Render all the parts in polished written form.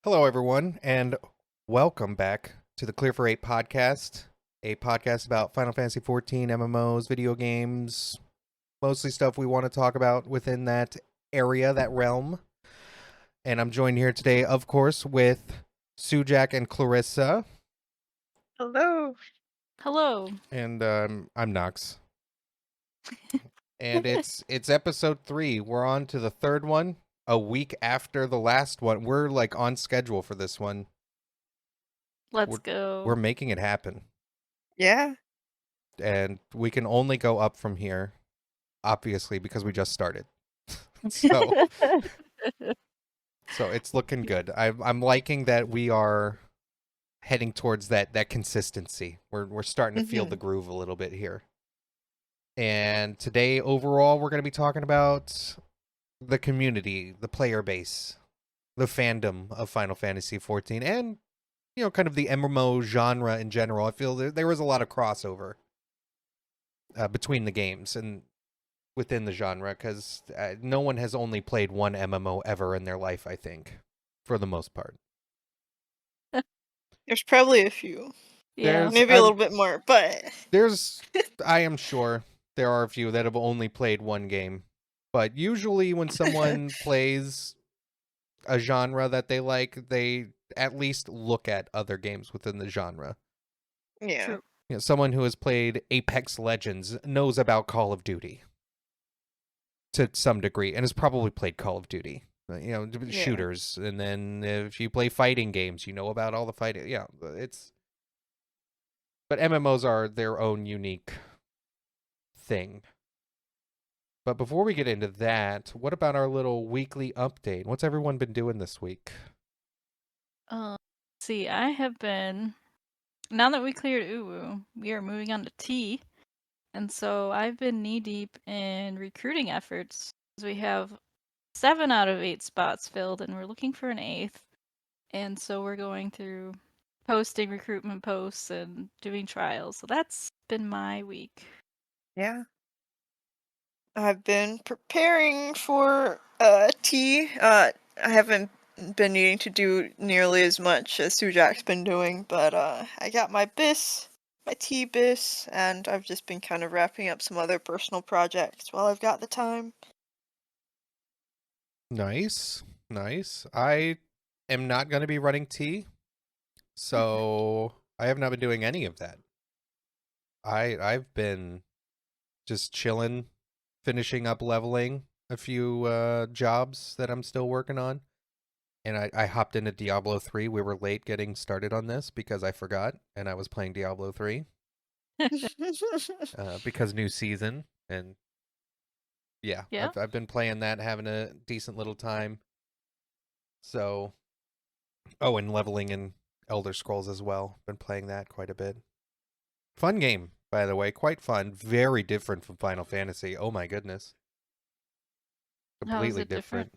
Hello, everyone, and welcome back to the Clear for 8 podcast, a podcast about Final Fantasy XIV, MMOs, video games, mostly stuff we want to talk about within that area, that realm. And I'm joined here today, of course, with Sujak and Clarissa, Hello. Hello. and I'm Nox. And it's episode 3. We're on to the third one, a week after the last one. We're like on schedule for this one. Let's go. We're making it happen. Yeah. And we can only go up from here, obviously, because we just started. so it's looking good. I'm liking that we are heading towards that consistency. We're starting to feel the groove a little bit here. And today, overall, we're going to be talking about the community, the player base, the fandom of Final Fantasy XIV, and kind of the MMO genre in general. I feel there was a lot of crossover between the games and within the genre, because no one has only played one MMO ever in their life, I think, for the most part. There's probably a few. Yeah. Maybe a little bit more, but I am sure there are a few that have only played one game. But usually when someone plays a genre that they like, they at least look at other games within the genre. yeah. True. Someone who has played Apex Legends knows about Call of Duty to some degree, and has probably played Call of Duty. Shooters, and then if you play fighting games, you know about all the fighting. Yeah, but MMOs are their own unique thing. But before we get into that, what about our little weekly update? What's everyone been doing this week? See, I have been. Now that we cleared Uwu, we are moving on to T. And so I've been knee deep in recruiting efforts. We have 7 out of 8 spots filled, and we're looking for an 8th. And so we're going through posting recruitment posts and doing trials. So that's been my week. Yeah. I've been preparing for tea. I haven't been needing to do nearly as much as Sujak's been doing, but I got my BIS, my tea BIS, and I've just been kind of wrapping up some other personal projects while I've got the time. Nice. I am not going to be running tea, so I have not been doing any of that. I've been just chilling, finishing up leveling a few jobs that I'm still working on. And I hopped into Diablo 3. We were late getting started on this because I forgot, and I was playing Diablo 3 because new season. And yeah. I've been playing that, having a decent little time. So, and leveling in Elder Scrolls as well. Been playing that quite a bit. Fun game, by the way. Quite fun. Very different from Final Fantasy. Oh my goodness. Completely different.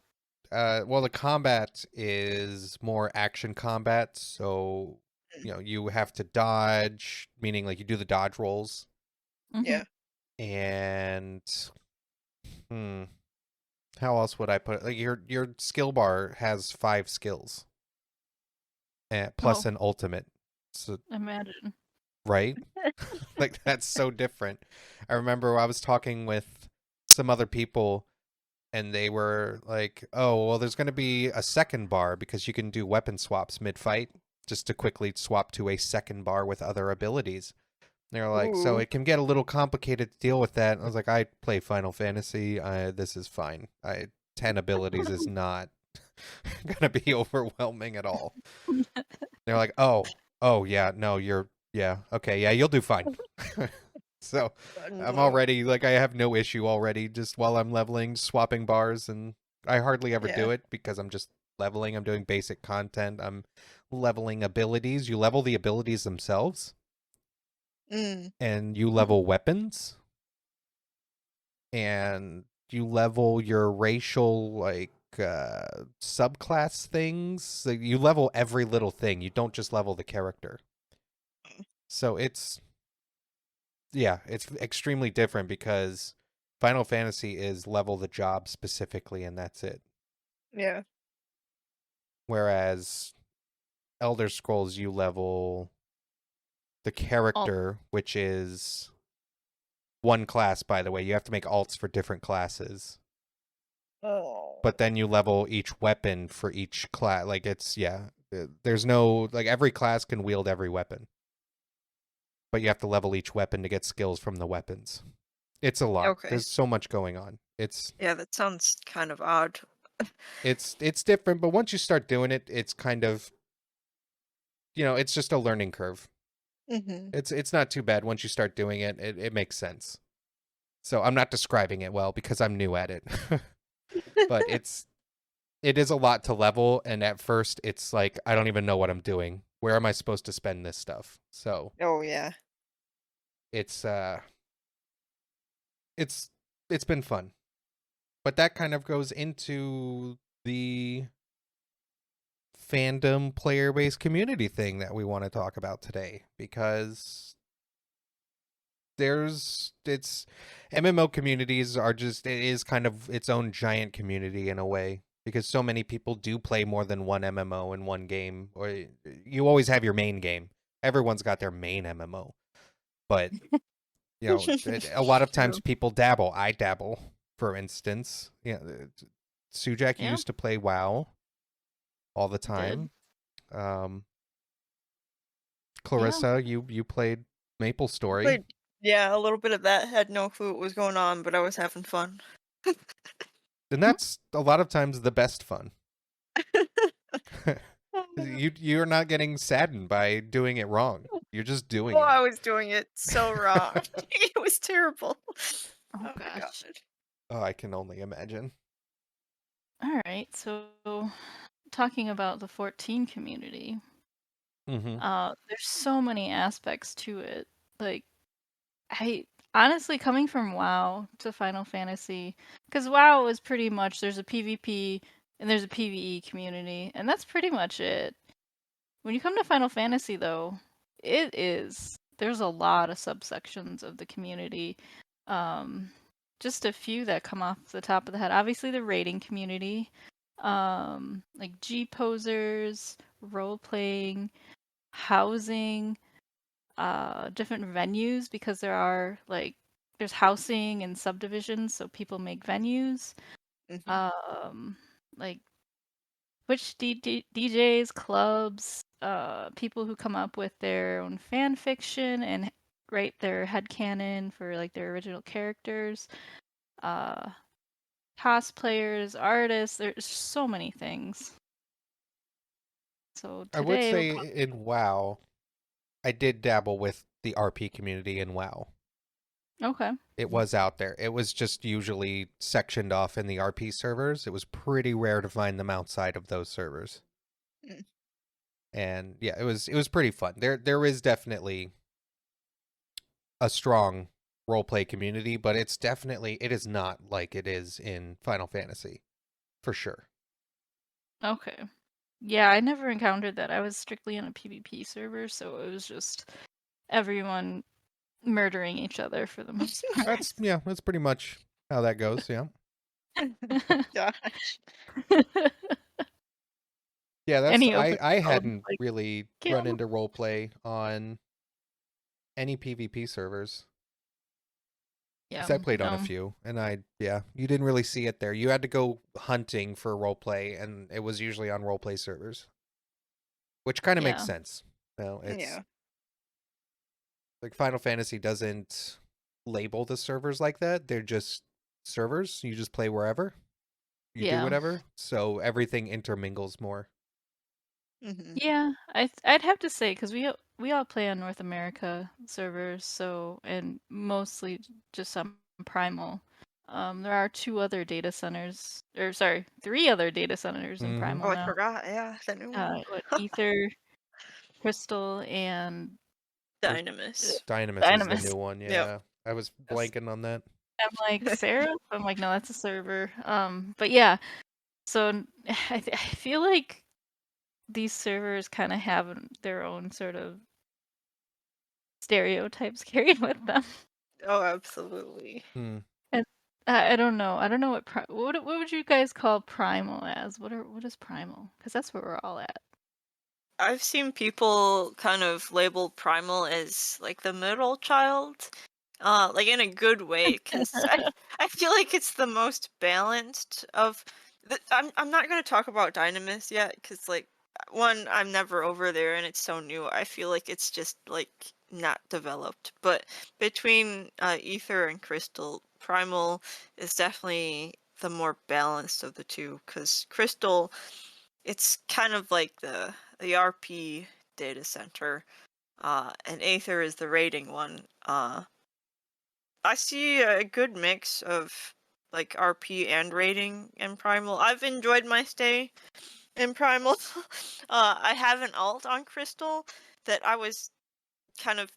Well, the combat is more action combat, so you have to dodge, meaning like you do the dodge rolls. Yeah. And how else would I put it? Like your skill bar has 5 skills, plus an ultimate. So Imagine. right? Like that's so different. I remember I was talking with some other people, and they were like, oh, well, there's going to be a second bar because you can do weapon swaps mid-fight just to quickly swap to a second bar with other abilities. And they're like, so it can get a little complicated to deal with that. And I was like, I play Final Fantasy. This is fine. 10 abilities is not going to be overwhelming at all. They're like, oh, yeah, no, okay, yeah, you'll do fine. So I'm already, like, I have no issue already just while I'm leveling, swapping bars, and I hardly ever do it because I'm just leveling. I'm doing basic content. I'm leveling abilities. You level the abilities themselves, and you level weapons, and you level your racial, like, subclass things. So you level every little thing. You don't just level the character. So it's extremely different because Final Fantasy is level the job specifically, and that's it. Yeah. Whereas Elder Scrolls, you level the character, which is one class, by the way. You have to make alts for different classes. Oh. But then you level each weapon for each class. Like, it's, yeah. There's no, like, every class can wield every weapon. But you have to level each weapon to get skills from the weapons. It's a lot. Okay. There's so much going on. Yeah, that sounds kind of odd. It's different, but once you start doing it, it's kind of, it's just a learning curve. Mm-hmm. It's not too bad once you start doing it. It makes sense. So I'm not describing it well because I'm new at it. But it is a lot to level, and at first it's like I don't even know what I'm doing. Where am I supposed to spend this stuff? So Oh yeah. it's it's been fun. But that kind of goes into the fandom player based community thing that we want to talk about today, because it's MMO communities are just, it is kind of its own giant community in a way, because so many people do play more than one MMO in one game, or you always have your main game. Everyone's got their main MMO, but a lot of times True. people dabble. I dabble, for instance. Sujak Yeah. used to play WoW all the Did. time. Clarissa, you played Maple Story. Played, yeah, a little bit of that. Had no clue what was going on, but I was having fun. And that's a lot of times the best fun. You're not getting saddened by doing it wrong. You're just doing Oh, it. I was doing it so wrong. It was terrible. Oh my gosh. God. Oh, I can only imagine. All right, so talking about the 14 community, Mm-hmm. there's so many aspects to it. Like, I honestly, coming from WoW to Final Fantasy, because WoW is pretty much there's a PvP and there's a PvE community, and that's pretty much it. When you come to Final Fantasy, though, there's a lot of subsections of the community. Just a few that come off the top of the head. Obviously, the raiding community, like G posers, role playing, housing, different venues, because there's housing and subdivisions, so people make venues. Mhm. Like Twitch DJs, clubs, people who come up with their own fan fiction and write their headcanon for like their original characters, cosplayers, artists. There's so many things. So I would today we'll say in WoW, I did dabble with the RP community in WoW. Okay. It was out there. It was just usually sectioned off in the RP servers. It was pretty rare to find them outside of those servers. Mm. And yeah, it was pretty fun. There is definitely a strong roleplay community, but it is not like it is in Final Fantasy, for sure. Okay. Yeah, I never encountered that. I was strictly on a PvP server, so it was just everyone murdering each other for the most part. That's pretty much how that goes. Yeah. Gosh. Yeah, Any open I world, hadn't like, really kill. run into roleplay on any PvP servers. Yeah, Because I played on a no. few, and you didn't really see it there. You had to go hunting for roleplay, and it was usually on roleplay servers, which kind of makes Yeah. sense. It's Yeah. like Final Fantasy doesn't label the servers like that. They're just servers. You just play wherever. You do Yeah. whatever. So everything intermingles more. Mhm. Yeah, I'd have to say, because we all play on North America servers, so, and mostly just on Primal. There are three other data centers in Mm-hmm. Oh, Primal I now. forgot. Yeah, the new one. Ether, Crystal, and Dynamis. Dynamis is the Dynamis. new one. Yep. Yeah, I was Yes. blanking on that. I'm like, Sarah? I'm like, no, that's a server. But yeah, so I feel like these servers kind of have their own sort of stereotypes carried with them. Oh, absolutely. Hmm. And I don't know. I don't know what would you guys call primal as? What is primal? Because that's where we're all at. I've seen people kind of label Primal as like the middle child, like in a good way, because I feel like it's the most balanced of. I'm not gonna talk about Dynamis yet, because like one, I'm never over there and it's so new. I feel like it's just like not developed. But between Ether and Crystal, Primal is definitely the more balanced of the two, because Crystal, it's kind of like the RP data center, and Aether is the rating one. I see a good mix of like RP and rating in Primal. I've enjoyed my stay in Primal. I have an alt on Crystal that I was kind of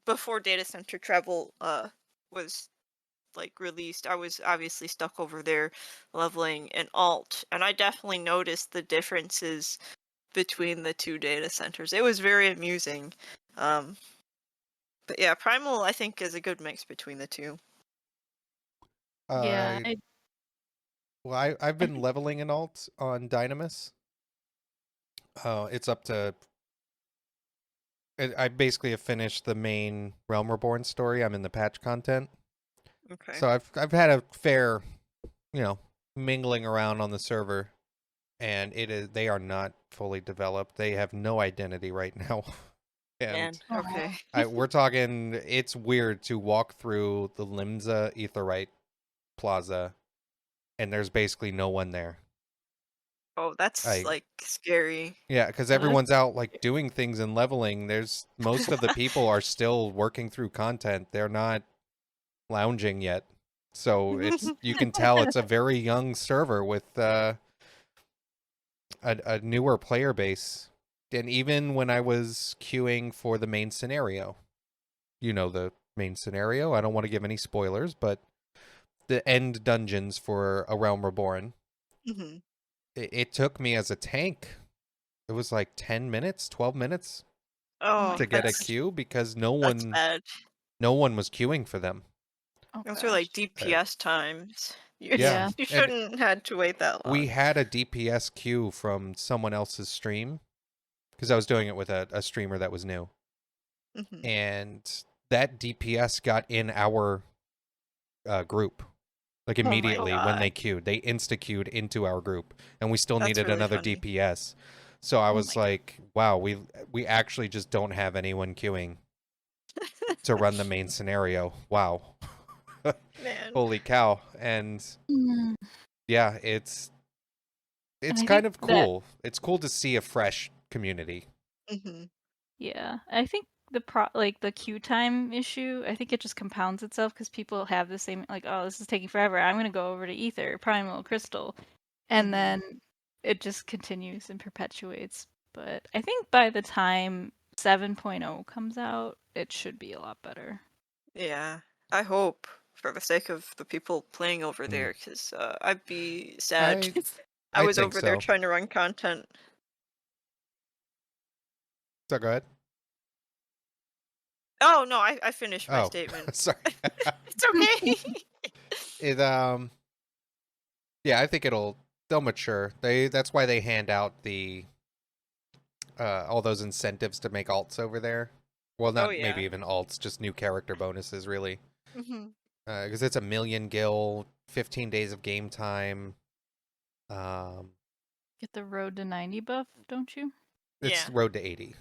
before data center travel was like released. I was obviously stuck over there leveling an alt, and I definitely noticed the differences between the two data centers. It was very amusing. Um, but yeah, Primal I think is a good mix between the two. Yeah, Uh, I've been leveling an alt on Dynamis. It's up to. I basically have finished the main Realm Reborn story. I'm in the patch content, Okay. so I've had a fair, mingling around on the server, and they are not fully developed. They have no identity right now, Man, and okay. we're talking. It's weird to walk through the Limsa Aetheryte Plaza, and there's basically no one there. Oh, that's like scary. Yeah, because everyone's out like doing things and leveling. There's most of the people are still working through content. They're not lounging yet. So you can tell it's a very young server with a newer player base. And even when I was queuing for the main scenario, the main scenario. I don't want to give any spoilers, but the end dungeons for A Realm Reborn. hmm It took me as a tank. It was like 10 minutes, 12 minutes Oh, to get a queue because no that's one bad. was queuing for them. Oh, Those are like gosh. DPS times. You, Yeah. you And shouldn't had to wait that long. we had a DPS queue from someone else's stream because I was doing it with a streamer that was new. hmm And that DPS got in our group like Oh my immediately when they god, queued. They insta queued into our group, and we still that's needed really another funny. DPS. So I Oh was my God. like, wow, we actually just don't have anyone queuing to run the main scenario. Wow. Man. Holy cow. And Mm. yeah, And it's I kind think of that, cool. It's cool to see a fresh community. hmm yeah, I think the queue time issue, I think it just compounds itself because people have the same, like, oh, this is taking forever. I'm going to go over to Ether, Primal, Crystal. And hmm then it just continues and perpetuates. But I think by the time 7.0 comes out, it should be a lot better. Yeah, I hope for the sake of the people playing over Mm. there, because I'd be sad if I I was think over there so. trying to run content. So go ahead. Oh no, I finished my Oh, statement. sorry. It's okay. It yeah, I think they'll mature. That's why they hand out the all those incentives to make alts over there. Well, Oh not maybe yeah. even alts, just new character bonuses, really. hmm Because it's 1,000,000 gil, 15 days of game time. Get the road to 90 buff, don't you? It's Yeah. road to 80.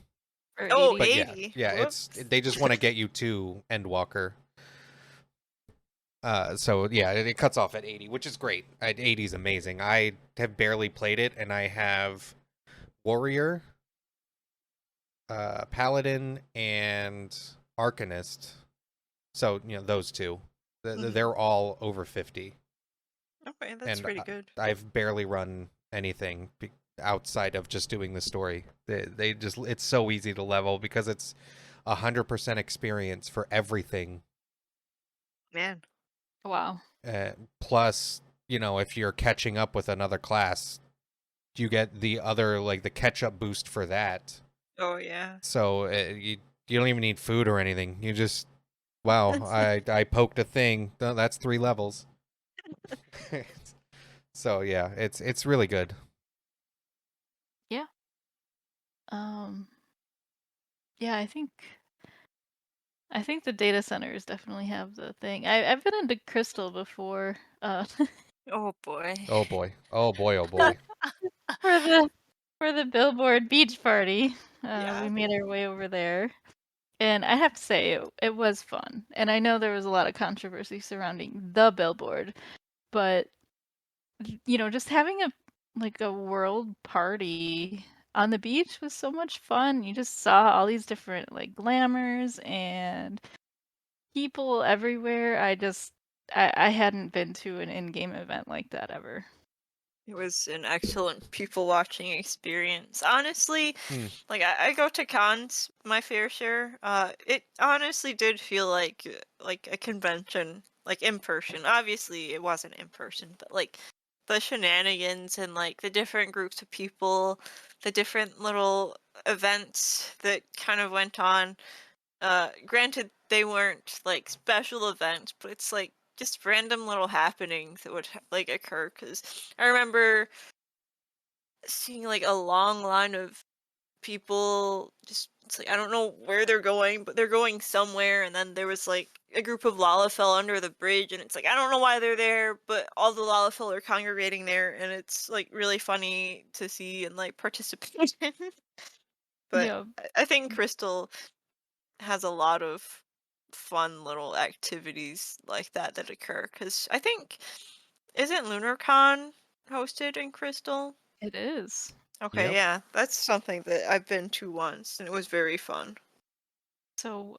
Or Oh, 80? But yeah, 80. it's Whoops. they just want to get you to Endwalker. So yeah, it cuts off at 80, which is great. 80 is amazing. I have barely played it, and I have Warrior, Paladin, and Arcanist. So those two, Mhm. they're all over 50, Okay, that's and pretty good. I've barely run anything outside of just doing the story. They just it's so easy to level because it's 100% experience for everything. Man. Wow. Plus, if you're catching up with another class, you get the other like the catch up boost for that. Oh yeah. So you don't even need food or anything. You just wow, I poked a thing. That's 3 levels. So yeah, it's really good. Yeah. Yeah, I think the data centers definitely have the thing. I've been into Crystal before. Oh boy. Oh boy. Oh boy. Oh boy. For the Billboard beach party. Yeah. We made our way over there. And I have to say, it was fun. And I know there was a lot of controversy surrounding the Billboard, but just having a world party on the beach was so much fun. You just saw all these different like glamours and people everywhere. I hadn't been to an in-game event like that ever. It was an excellent people watching experience. Honestly, Hmm. like I go to cons my fair share. It honestly did feel like a convention, like in person. Obviously, it wasn't in person, but like the shenanigans and like the different groups of people, the different little events that kind of went on. Granted, they weren't like special events, but it's like just random little happenings that would like occur. Because I remember seeing like a long line of people just it's like I don't know where they're going, but they're going somewhere, and then there was like a group of Lalafell under the bridge, and it's like I don't know why they're there, but all the Lalafell are congregating there, and it's like really funny to see and like participate in. But Yeah, I think Crystal has a lot of fun little activities like that occur because I think isn't LunarCon hosted in Crystal? it is. Okay, Yep. yeah, that's something that I've been to once and it was very fun. So,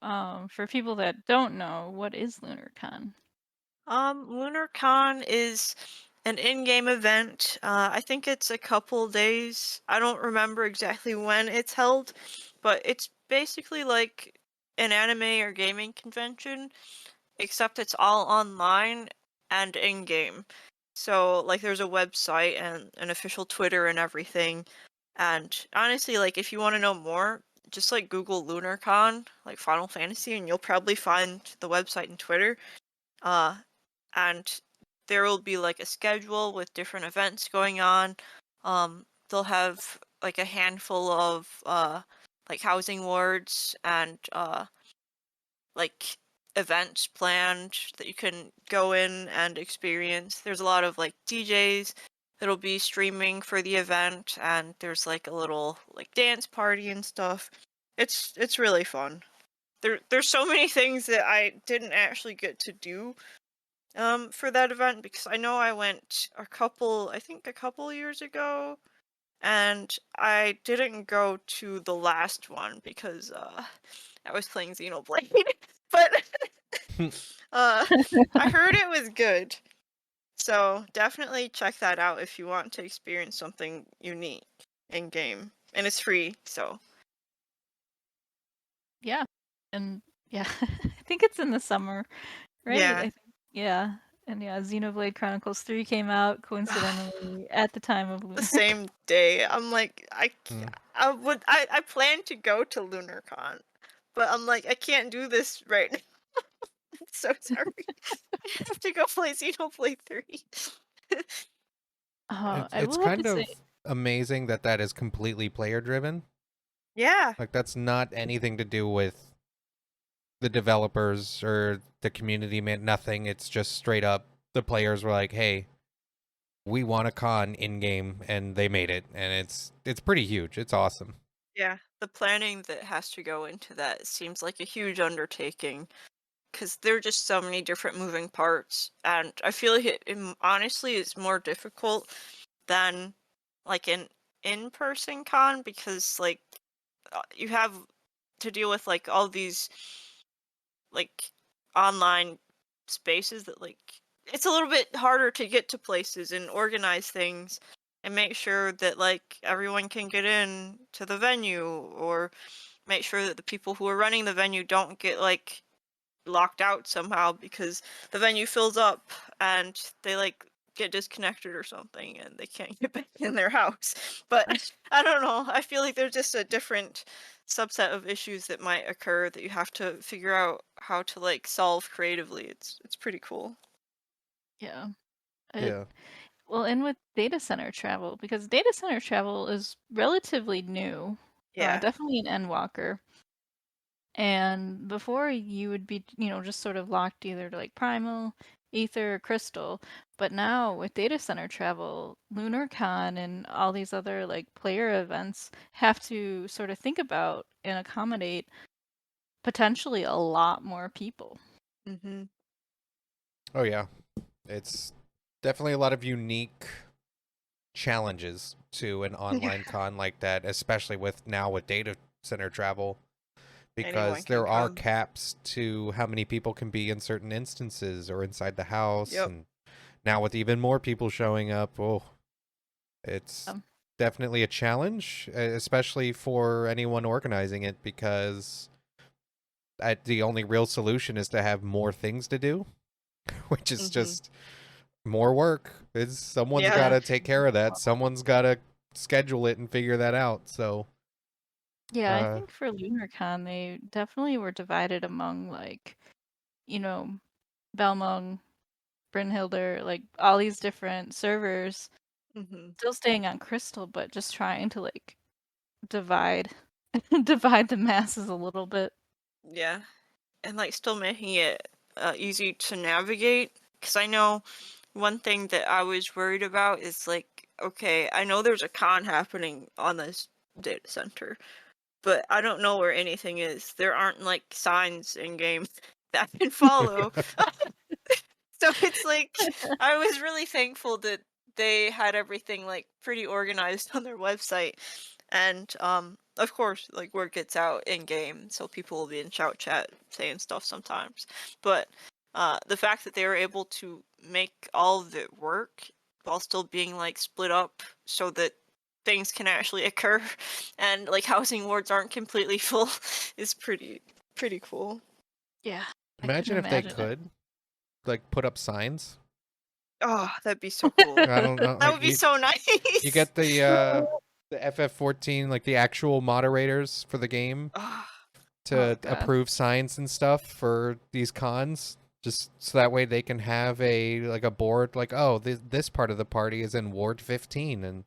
for people that don't know, what is LunarCon? LunarCon is an in-game event. I think it's a couple days. I don't remember exactly when it's held, but it's basically like an anime or gaming convention, except it's all online and in-game. So, like, there's a website and an official Twitter and everything. And honestly, like, if you want to know more, just like Google LunarCon, like Final Fantasy, and you'll probably find the website and Twitter. Uh, and there will be like a schedule with different events going on. They'll have like a handful of like housing wards and like events planned that you can go in and experience. There's a lot of like DJs that'll be streaming for the event, and there's like a little like dance party and stuff. It's really fun. There's so many things that I didn't actually get to do for that event because I know I went I think a couple years ago, and I didn't go to the last one because I was playing Xenoblade. But uh I heard it was good. So definitely check that out if you want to experience something unique in game. And it's free, so Yeah. And yeah, I think it's in the summer, right? yeah. I think, yeah. And yeah, Xenoblade Chronicles 3 came out coincidentally at the time of The Lunar. same day. I'm like Hmm. I plan to go to LunarCon, but I'm like I can't do this right now. I'm so sorry. I have to go play Xenoblade 3. I It's will have to kind say, of amazing that that is completely player driven. Yeah. Like that's not anything to do with the developers or the community, man. Nothing. It's just straight up the players were like, "Hey, we want a con in game," and they made it, and it's pretty huge. It's awesome. Yeah. The planning that has to go into that seems like a huge undertaking because there are just so many different moving parts, and I feel like honestly is more difficult than like an in-person con because like you have to deal with like all these like online spaces that like it's a little bit harder to get to places and organize things and make sure that like everyone can get in to the venue or make sure that the people who are running the venue don't get like locked out somehow because the venue fills up and they like get disconnected or something and they can't get back in their house. But I don't know. I feel like there's just a different subset of issues that might occur that you have to figure out how to like solve creatively. It's pretty cool. yeah. It, Yeah. well, and with data center travel, because data center travel is relatively new. Yeah. Definitely an endwalker. And before you would be, just sort of locked either to like Primal, Ether, or Crystal. But now with data center travel, LunarCon and all these other like player events have to sort of think about and accommodate potentially a lot more people. Mm-hmm. Oh yeah, it's definitely a lot of unique challenges to an online con like that, especially with data center travel, Anyone because can there are come. caps to how many people can be in certain instances or inside the house, Yep. and now with even more people showing up, oh, it's Um, definitely a challenge, especially for anyone organizing it, because the only real solution is to have more things to do, which is Mm-hmm. just more work. Someone's got Yeah. to take care of that. Someone's got to schedule it and figure that out. So, Yeah, I uh, think for LunarCon, they definitely were divided among like, you know, Belmont, Brynhilder, like all these different servers, Mm-hmm. still staying on Crystal, but just trying to like divide divide the masses a little bit. Yeah. And like still making it easy to navigate. Because I know one thing that I was worried about is like, okay, I know there's a con happening on this data center, but I don't know where anything is. There aren't like signs in game that I can follow. So it's like I was really thankful that they had everything like pretty organized on their website. And of course like word gets out in game, so people will be in shout chat saying stuff sometimes. But the fact that they were able to make all of it work while still being like split up so that things can actually occur and like housing wards aren't completely full is pretty cool. Yeah, I couldn't imagine if they imagine it. could like put up signs. Oh, that'd be so cool. I don't know, That like would be so you nice. get the FF14, like the actual moderators for the game, Oh, Oh to god. approve signs and stuff for these cons, just so that way they can have a board like, oh, this part of the party is in Ward 15 and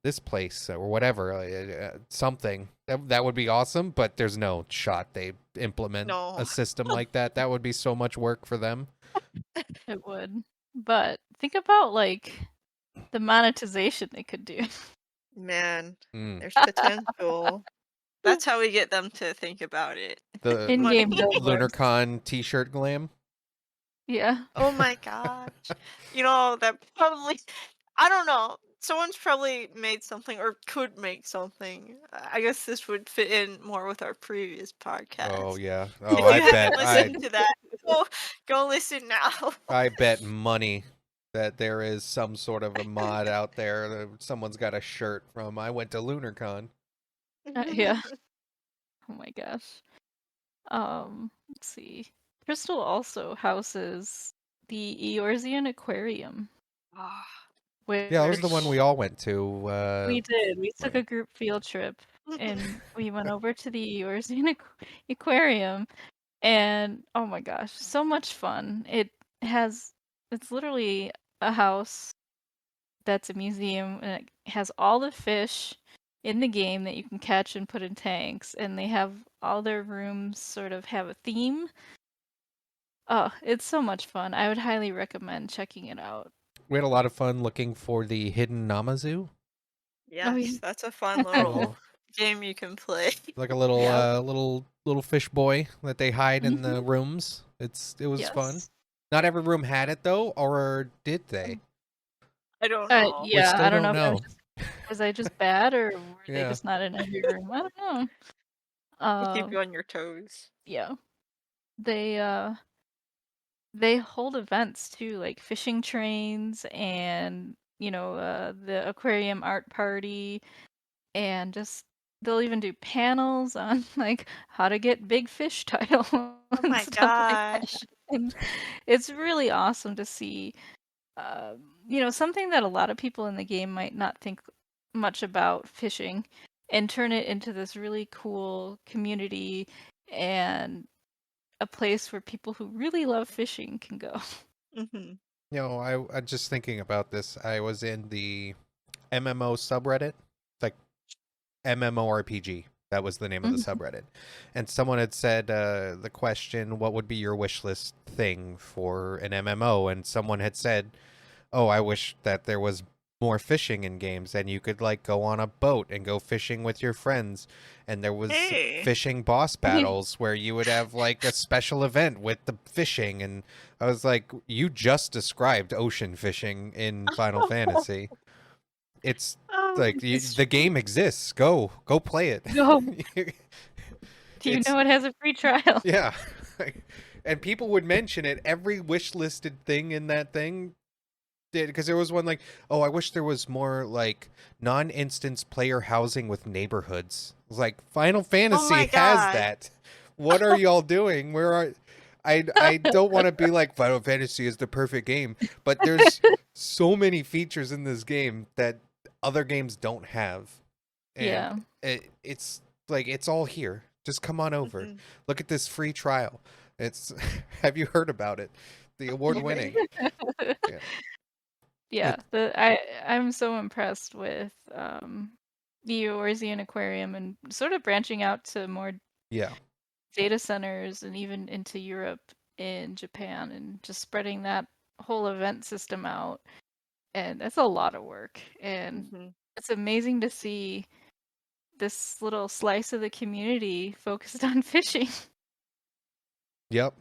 this place or whatever, something that would be awesome. But there's no shot they implement a no. system like that. That would be so much work for them. It would. But think about like the monetization they could do. Man, Mm. there's potential. That's how we get them to think about it. The Money. In-game billboard. LunarCon T-shirt glam. Yeah. Oh my gosh. You know, that probably, I don't know. Someone's probably made something or could make something. I guess this would fit in more with our previous Oh podcast. yeah. Oh, If I you haven't bet listened to that, go, go listen now. I bet money that there is some sort of a mod out there. Someone's got a shirt from I went to LunarCon. Yeah. Oh my gosh. Let's see. Crystal also houses the Eorzean Aquarium, Ah, Yeah, that was the one which we all went to. we did. We took Right. a group field trip and we went over to the Eorzean Aquarium, and oh my gosh, so much fun. It's literally a house that's a museum, and it has all the fish in the game that you can catch and put in tanks, and they have all their rooms sort of have a theme. Oh, it's so much fun. I would highly recommend checking it out. We had a lot of fun looking for the hidden Namazu. Oh yes, yeah. that's a fun little Little, game you can play. like a little, Yeah. little fish boy that they hide in the Mhm. rooms. It was fun. Yes. Not every room had it though, or did they? I don't know. We Yeah, still I don't know don't if know. was I just bad or were they Yeah. just not in every room? I don't know. They keep Um, you on your toes. yeah. They uh they hold events too, like fishing trains and the aquarium art party, and just they'll even do panels on like how to get big fish title Oh and my stuff like that. gosh. And it's really awesome to see something that a lot of people in the game might not think much about fishing, and turn it into this really cool community and a place where people who really love fishing can go. Hmm. I just thinking about this. I was in the MMO subreddit, like MMORPG. That was the name of the subreddit. And someone had said the question, what would be your wish list thing for an MMO? And someone had said, oh, I wish that there was more fishing in games and you could like go on a boat and go fishing with your friends, and there was Hey. fishing boss battles where you would have like a special event with the fishing. And I was like, you just described ocean fishing in Final Fantasy. It's like the game exists. Go play it. Go. Do you It's- know it has a free trial? Yeah. And people would mention it. Every wish listed thing in that thing did, because there was one like, oh, I wish there was more like non-instance player housing with neighborhoods. It was like Final Fantasy my has God. that. What are y'all doing? Where are I don't want to be like Final Fantasy is the perfect game, but there's so many features in this game that other games don't have. And it's like it's all here. Just come on over. Mhm. Look at this free trial. It's have you heard about it? The award winning. Yeah, I'm so impressed with the Eorzean Aquarium and sort of branching out to more Yeah. data centers and even into Europe and Japan and just spreading that whole event system out. And that's a lot of work. And Mhm. it's amazing to see this little slice of the community focused on fishing. Yep.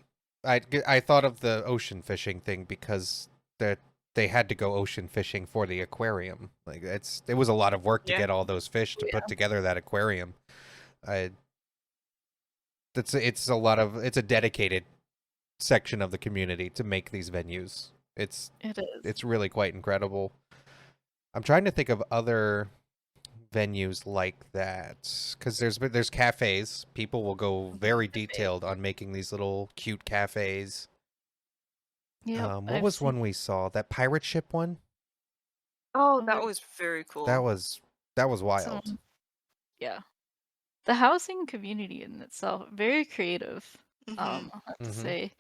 I thought of the ocean fishing thing because that they had to go ocean fishing for the aquarium. Like it was a lot of work to Yeah. get all those fish to put together that aquarium. It's a dedicated section of the community to make these venues. It is. It's really quite incredible. I'm trying to think of other venues like that, because there's cafes. People will go very detailed on making these little cute cafes. Yeah. What was one we saw? That pirate ship one? Oh, that was very cool. That was wild. Yeah. The housing community in itself, very creative. Mhm. I'll have to say.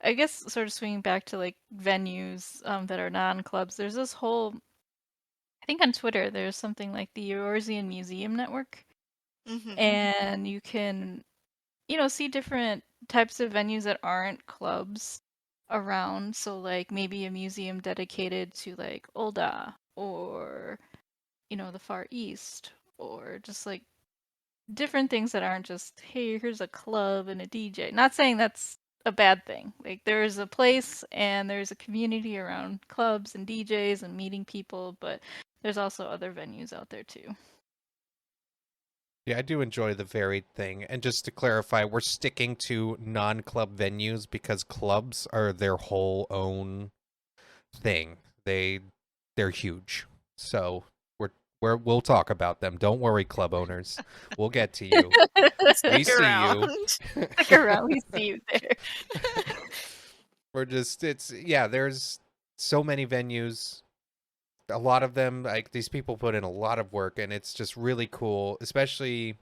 I guess sort of swinging back to like venues that are non-clubs. There's this whole, I think on Twitter, there's something like the Eorzean Museum Network, Mhm. and you can, see different types of venues that aren't clubs around. So like maybe a museum dedicated to like Olda or the Far East, or just like different things that aren't just, hey, here's a club and a DJ. Not saying that's a bad thing. Like there's a place and there's a community around clubs and DJs and meeting people, but there's also other venues out there too. Yeah, I do enjoy the varied thing. And just to clarify, we're sticking to non-club venues because clubs are their whole own thing. They're huge. So we'll talk about them. Don't worry, club owners. We'll get to you. We see you. Stick around, we see you there. There's so many venues. A lot of them, like these people put in a lot of work, and it's just really cool, especially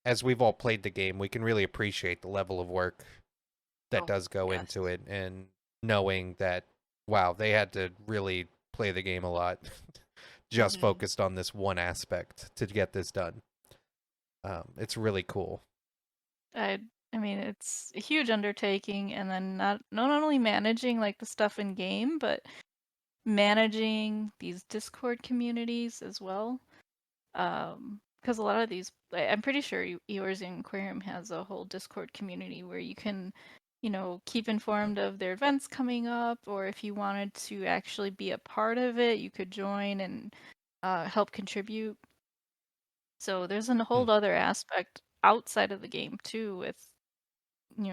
as we've all played the game. We can really appreciate the level of work that does go into it, and knowing that, wow, they had to really play the game a lot, just focused on this one aspect to get this done. It's really cool. I mean, it's a huge undertaking, and then not only managing like the stuff in game, but managing these Discord communities as well. Because a lot of these, I'm pretty sure Eorzean Aquarium has a whole Discord community where you can, keep informed of their events coming up, or if you wanted to actually be a part of it, you could join and help contribute. So there's a whole other aspect outside of the game too, with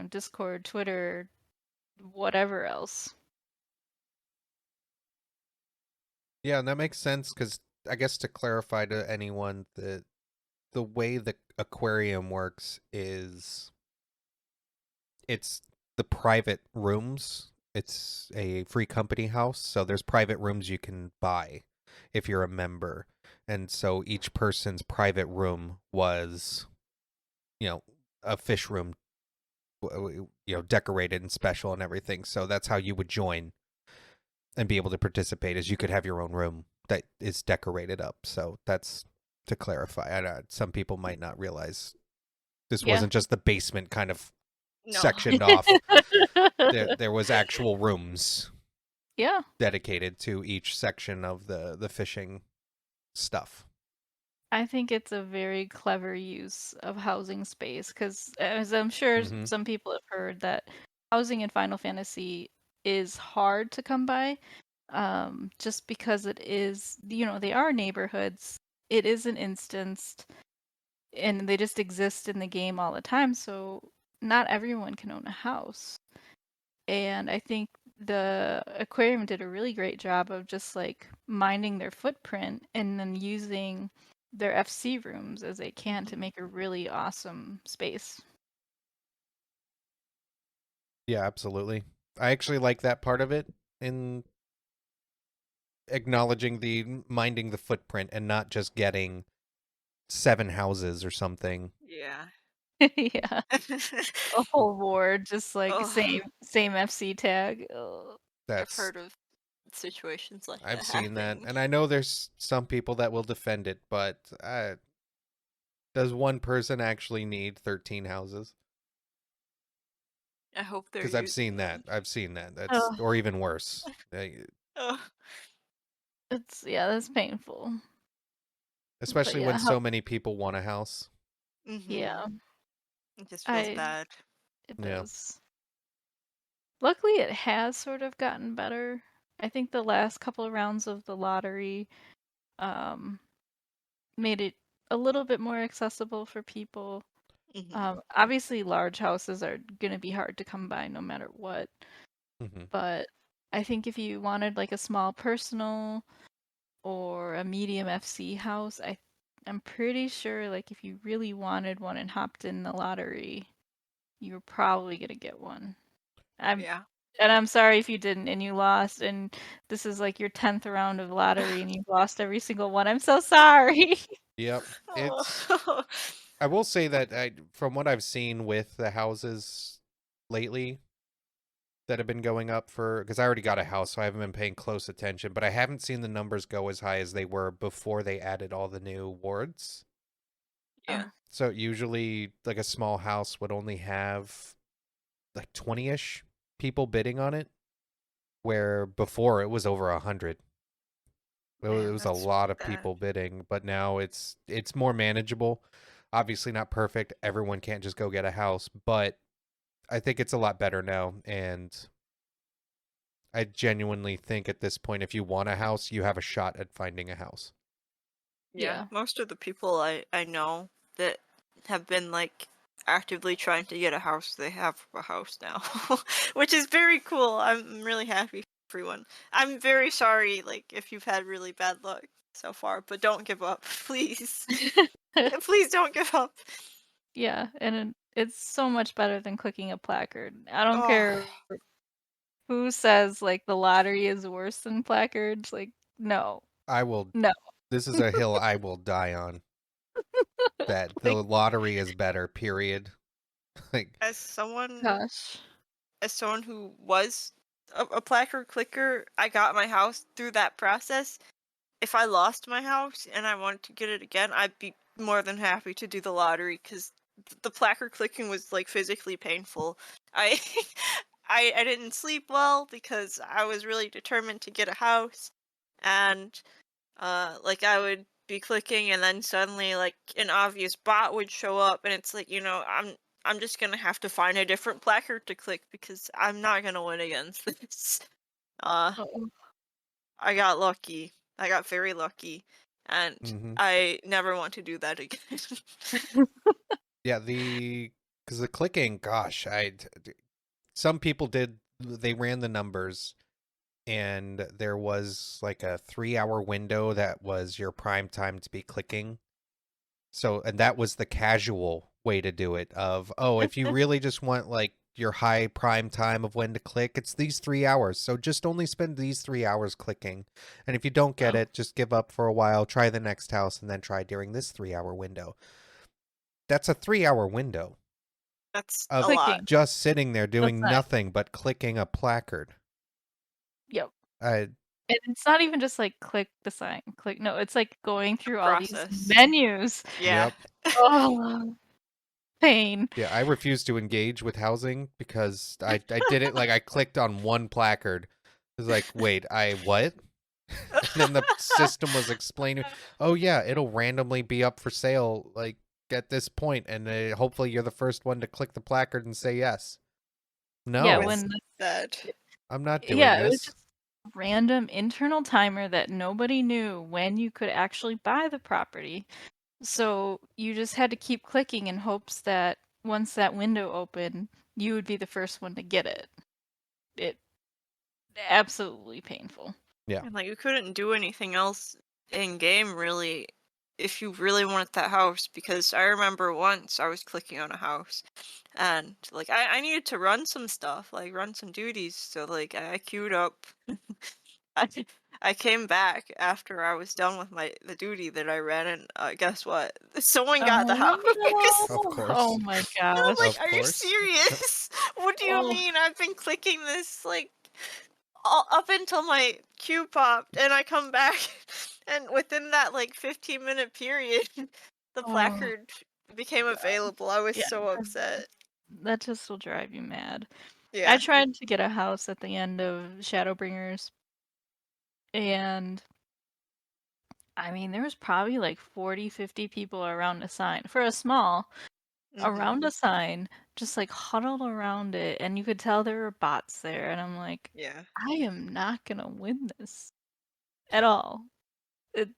Discord, Twitter, whatever else. Yeah, and that makes sense because I guess to clarify to anyone that the way the aquarium works is it's the private rooms. It's a free company house, so there's private rooms you can buy if you're a member. And so each person's private room was, a fish room, decorated and special and everything. So that's how you would join and be able to participate, as you could have your own room that is decorated up. So that's to clarify. Some people might not realize this Yeah. wasn't just the basement kind of No. sectioned off. There was actual rooms Yeah. dedicated to each section of the fishing stuff. I think it's a very clever use of housing space because, as I'm sure Mhm. some people have heard, that housing in Final Fantasy is hard to come by, just because it is, they are neighborhoods. It isn't instanced, and they just exist in the game all the time. So not everyone can own a house. And I think the aquarium did a really great job of just like minding their footprint and then using their FC rooms as they can to make a really awesome space. Yeah, absolutely. I actually like that part of it, in acknowledging the minding the footprint and not just getting 7 houses or something. Yeah. Yeah, a whole ward, just like Oh, same FC tag. Ugh. I've That's heard of situations like I've that seen that, happening. and I know there's some people that will defend it, but does one person actually need 13 houses? I hope they're Because I've using seen that. them. I've seen that. That's, Oh, or even worse. Oh. that's painful. But Especially when yeah, so many people want a house. yeah, Mm-hmm. It just feels bad. it Yeah. does. Luckily, it has sort of gotten better. I think the last couple of rounds of the lottery um, made it a little bit more accessible for people. Mm-hmm. Obviously, large houses are going to be hard to come by no matter what. Hmm. But I think if you wanted like a small personal or a medium FC house, I'm pretty sure like if you really wanted one and hopped in the lottery, you were probably going to get one. Yeah. And I'm sorry if you didn't and you lost, and this is like your 10th round of lottery and you've lost every single one. I'm so sorry. Yep. It's, Oh. I will say that from what I've seen with the houses lately that have been going up for, because I already got a house, so I haven't been paying close attention, but I haven't seen the numbers go as high as they were before they added all the new wards. Yeah. So usually, like a small house would only have like 20-ish people bidding on it, where before it was over 100. It Man, was a that's lot of bad. people bidding, but now it's more manageable. Obviously not perfect. Everyone can't just go get a house, but I think it's a lot better now, and I genuinely think at this point, if you want a house, you have a shot at finding a house. Yeah. Yeah. Most of the people I know that have been like actively trying to get a house, they have a house now. Which is very cool. I'm really happy for everyone. I'm very sorry, like, if you've had really bad luck so far, but don't give up, please. Please don't give up. Yeah, and it's so much better than clicking a placard. I don't Oh, care who says like the lottery is worse than placards. Like, no, I will. no. This is a hill I will die on. That the Like, lottery is better. Period. Like, as someone gosh. as someone who was a placard clicker, I got my house through that process. If I lost my house and I wanted to get it again, I'd be more than happy to do the lottery because the placard clicking was like physically painful. I, I didn't sleep well because I was really determined to get a house, and like I would be clicking and then suddenly like an obvious bot would show up, and it's like, I'm just gonna have to find a different placard to click because I'm not gonna win against this. Uh Oh. I got lucky. I got very lucky, and mhm. I never want to do that again. Yeah, because the clicking, gosh, some people did, they ran the numbers, and there was like a 3-hour window that was your prime time to be clicking. So, and that was the casual way to do it, of, oh, if you really just want like your high prime time of when to click, it's these 3 hours. So just only spend these 3 hours clicking. And if you don't get Oh, it, just give up for a while, try the next house, and then try during this 3-hour window. That's a 3-hour window That's a of lot. clicking. just sitting there That's doing not. nothing but clicking a placard. Yep. I And it's not even just like click the sign, click. No, it's like going through all these Process. menus. Yeah. Yep. Oh, pain. Yeah, I refuse to engage with housing because I did it like I clicked on one placard. It was like, wait, I what? And then the system was explaining, oh yeah, it'll randomly be up for sale like at this point, and hopefully you're the first one to click the placard and say yes. Yeah, No, when That. I'm not doing yeah, it was this. just a random internal timer that nobody knew when you could actually buy the property. So you just had to keep clicking in hopes that once that window opened, you would be the first one to get it. It absolutely painful. Yeah. And like you couldn't do anything else in game really if you really wanted that house, because I remember once I was clicking on a house and like I needed to run some stuff, like run some duties, so like I queued up. I I came back after I was done with the duty that I ran, and guess what? Someone got the house. Oh, Of no. course. Oh my And I'm gosh. like, Of are you course. serious? What do you Oh, mean? I've been clicking this like up until my queue popped, and I come back, and within that like 15-minute period, the oh placard became available. I was yeah, so upset. that just will drive you mad. I Yeah. tried to get a house at the end of Shadowbringers, and I mean, there was probably like 40, 50 people around a sign. For a small, Hmm. around a sign, just like huddled around it, and you could tell there were bots there, and I'm like, Yeah. I am not gonna win this at all.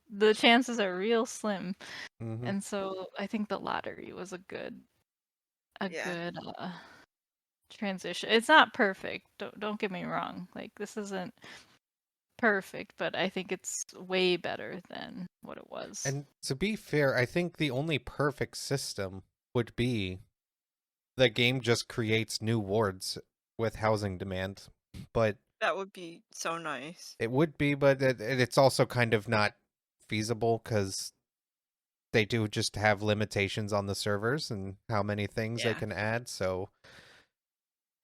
The chances are real slim, Hmm. and so I think the lottery was a Yeah. good transition. It's not perfect. Don't get me wrong. Like this isn't perfect, but I think it's way better than what it was. And to be fair, I think the only perfect system would be the game just creates new wards with housing demand. But That would be so nice. it would be, but it's also kind of not feasible because they do just have limitations on the servers and how many things they Yeah. can add. So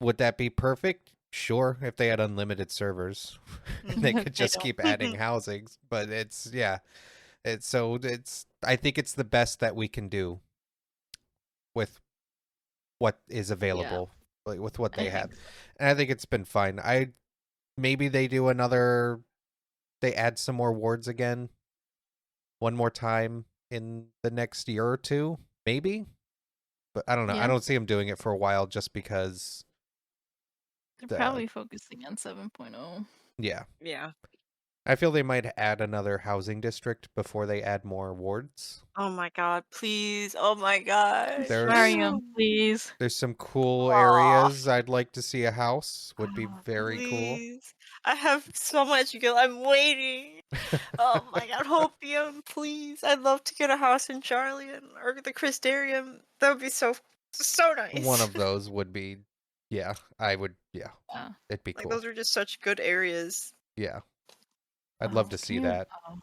would that be perfect? Sure, if they had unlimited servers, they Hmm. could They just don't. keep adding housings. But it's yeah, it's I think it's the best that we can do with what is Yeah, available, like with what I they have. think so. And I think it's been fine. I maybe they do another they add some more wards again one more time in the next year or two, maybe. But I don't know. I Yeah, don't see them doing it for a while just because they're the probably focusing on 7.0. yeah. Yeah. I feel they might add another housing district before they add more wards. Oh my god, please. Oh my gosh. There's Mariam, please. there's some cool Aw. areas I'd like to see a house. Would be Oh, very cool. Please. I have so much guilt. I'm waiting. Oh my god, Hopium, please. I'd love to get a house in Charlian or the Crystarium. That would be so One nice. of those would be yeah, I would yeah. yeah. It'd be Like cool. those are just such good areas. Yeah. I'd love Oh, to can see you? that. Oh.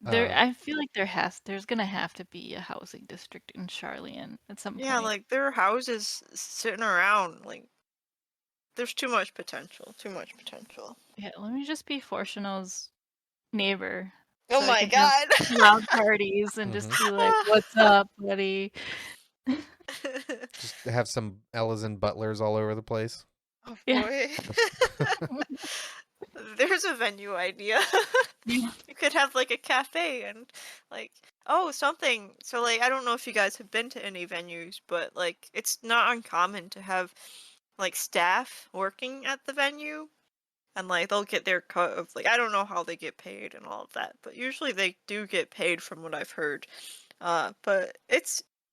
Uh I feel like there's gonna have to be a housing district in Charlian at some Yeah, point. like there are houses sitting around. Like there's too much potential. Too much potential. Yeah, let me just be Fortuno's neighbor, Oh so I my can have god. loud parties and just mhm. be like, "What's up, buddy?" Just have some Ellas and Butlers all over the place. Oh Yeah. boy. There's a venue idea. Yeah. You could have like a cafe and like something. So like I don't know if you guys have been to any venues, but like it's not uncommon to have like staff working at the venue, and like they'll get their cut of like I don't know how they get paid and all of that, but usually they do get paid from what I've heard. But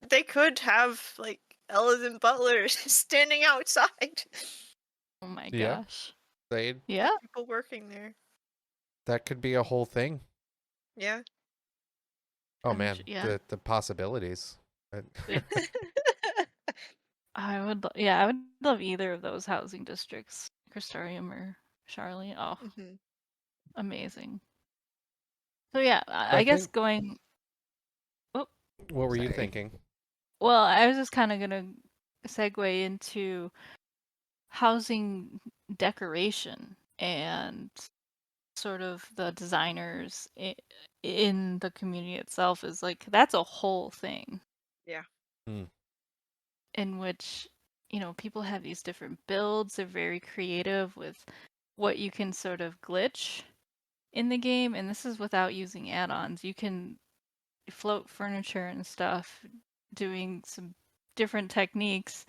they could have like Ellis and Butlers standing outside. Oh my Yeah. gosh. They Yeah. People working there. that could be a whole thing. Yeah. Oh man, Yeah. the possibilities. It, I would love either of those housing districts, Crystarium or Charlie. Oh, Hmm. amazing. So yeah, I I guess think going. Oh, what were you sorry. thinking? Well, I was just kind of gonna segue into housing decoration and sort of the designers in the community itself is like that's a whole thing Yeah. in which people have these different builds. They're very creative with what you can sort of glitch in the game, and this is without using add-ons. You can float furniture and stuff doing some different techniques.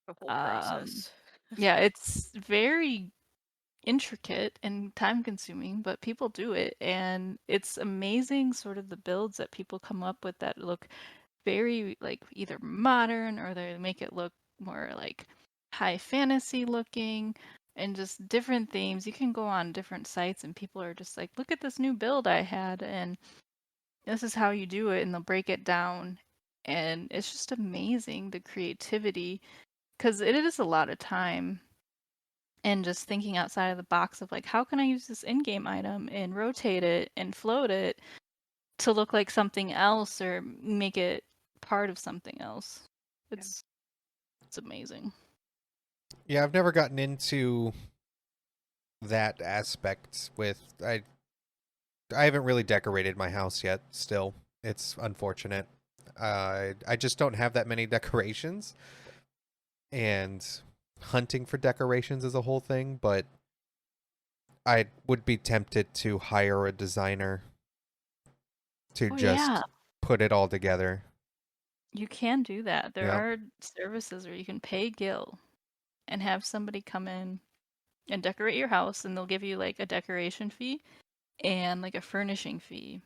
The whole process. Yeah, it's very intricate and time consuming, but people do it, and it's amazing sort of the builds that people come up with that look very like either modern or they make it look more like high fantasy looking and just different themes. You can go on different sites and people are just like, look at this new build I had and this is how you do it, and they'll break it down, and it's just amazing the creativity because it is a lot of time and just thinking outside of the box of like, how can I use this in-game item and rotate it and float it to look like something else or make it part of something else. It's amazing. Yeah, I've never gotten into that aspect with I haven't really decorated my house yet still. It's unfortunate. I just don't have that many decorations, and hunting for decorations is a whole thing, but I would be tempted to hire a designer to just put it all together. You can do that. There Yep. are services where you can pay Gil and have somebody come in and decorate your house, and they'll give you like a decoration fee and like a furnishing fee.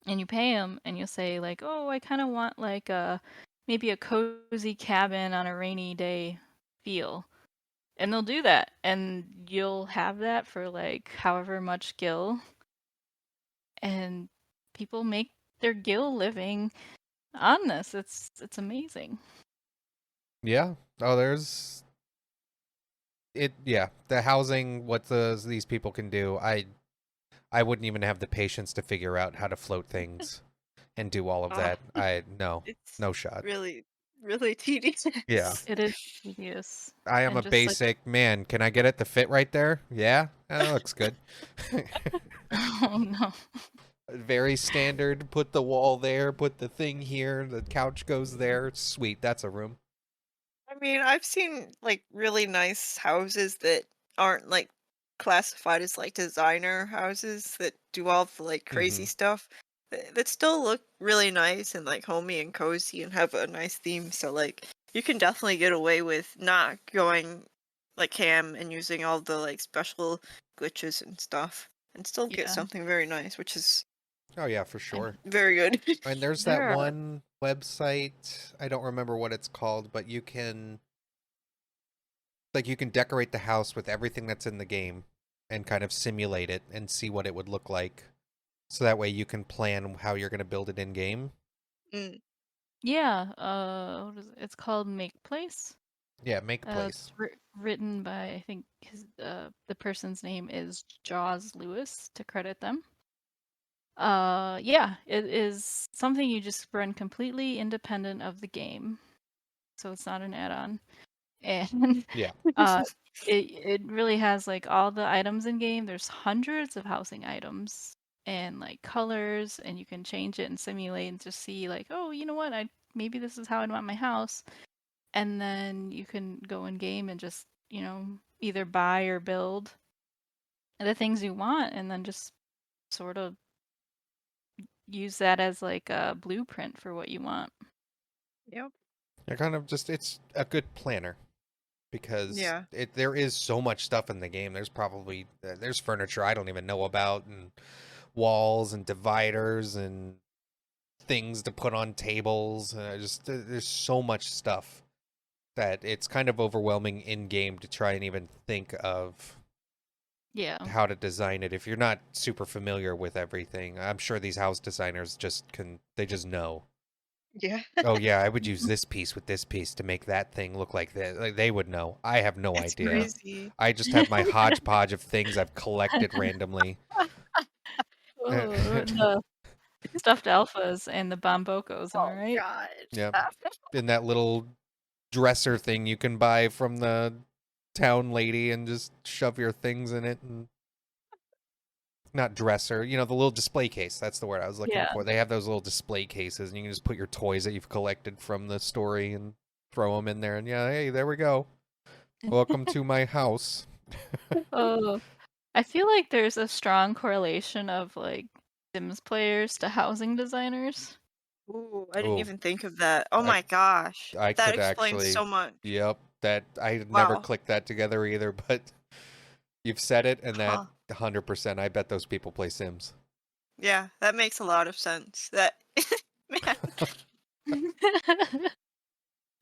And you pay them and you'll say like, "Oh, I kind of want like maybe a cozy cabin on a rainy day feel." And they'll do that, and you'll have that for like however much Gil, and people make their Gil living on this. It's amazing. Yeah. Oh, there's it. Yeah, the housing. What these people can do. I wouldn't even have the patience to figure out how to float things and do all of that. No It's no shot. really, really tedious. Yeah. It is tedious. I am And a just like, basic man. Can I get it to fit right there? Yeah, that looks good. oh no. Very standard. Put the wall there. Put the thing here. The couch goes there. Sweet. That's a room. I mean, I've seen like really nice houses that aren't like classified as like designer houses that do all the like crazy Mm-hmm. stuff that still look really nice and like homey and cozy and have a nice theme. So like you can definitely get away with not going like ham and using all the like special glitches and stuff and still get Yeah. something very nice, which is Oh yeah, for sure. very good. And there's that There are one website. I don't remember what it's called, but you can decorate the house with everything that's in the game and kind of simulate it and see what it would look like. So that way you can plan how you're going to build it in game. Mm. yeah, what is it? It's called Make Place. Yeah, make place. It's written by, I think the person's name is Jaws Lewis, to credit them. Yeah, it is something you just run completely independent of the game, so it's not an add-on. And Yeah. it really has like all the items in game. There's hundreds of housing items and like colors, and you can change it and simulate and just see like, oh, you know what? Maybe this is how I'd want my house. And then you can go in game and just, either buy or build the things you want, and then just sort of use that as like a blueprint for what you want. Yep. You're kind of just it's a good planner because Yeah. there is so much stuff in the game. There's furniture I don't even know about, and walls and dividers and things to put on tables. There's so much stuff that it's kind of overwhelming in game to try and even think of Yeah. how to design it if you're not super familiar with everything. I'm sure these house designers just know. Yeah. Oh yeah, I would use this piece with this piece to make that thing look like that. Like they would know. I have no It's idea. crazy. I just have my hodgepodge of things I've collected randomly. Oh, the stuffed alphas and the bombocos, am I Oh right? god. Yeah. In that little dresser thing you can buy from the town lady and just shove your things in it and not dresser, the little display case. That's the word I was looking Yeah. for. They have those little display cases, and you can just put your toys that you've collected from the story and throw them in there. And yeah, hey, there we go. Welcome to my house. Oh, I feel like there's a strong correlation of like Sims players to housing designers. Ooh, I didn't Oh, even think of that. Oh I my gosh. I That could explains actually. so much. Yep, that I never Wow. clicked that together either, but you've said it, and that Huh. 100%. I bet those people play Sims. Yeah, that makes a lot of sense. That man.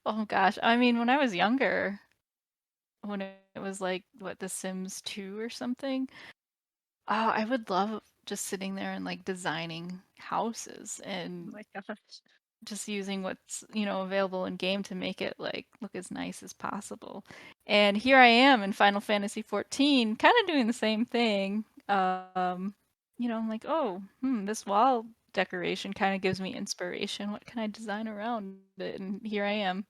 Oh gosh, I mean, when I was younger, when it was like what The Sims 2 or something, oh, I would love just sitting there and like designing houses Oh and my gosh. just using what's, available in game to make it like look as nice as possible. And here I am in Final Fantasy 14, kind of doing the same thing. I'm like, oh, this wall decoration kind of gives me inspiration. What can I design around it? And here I am.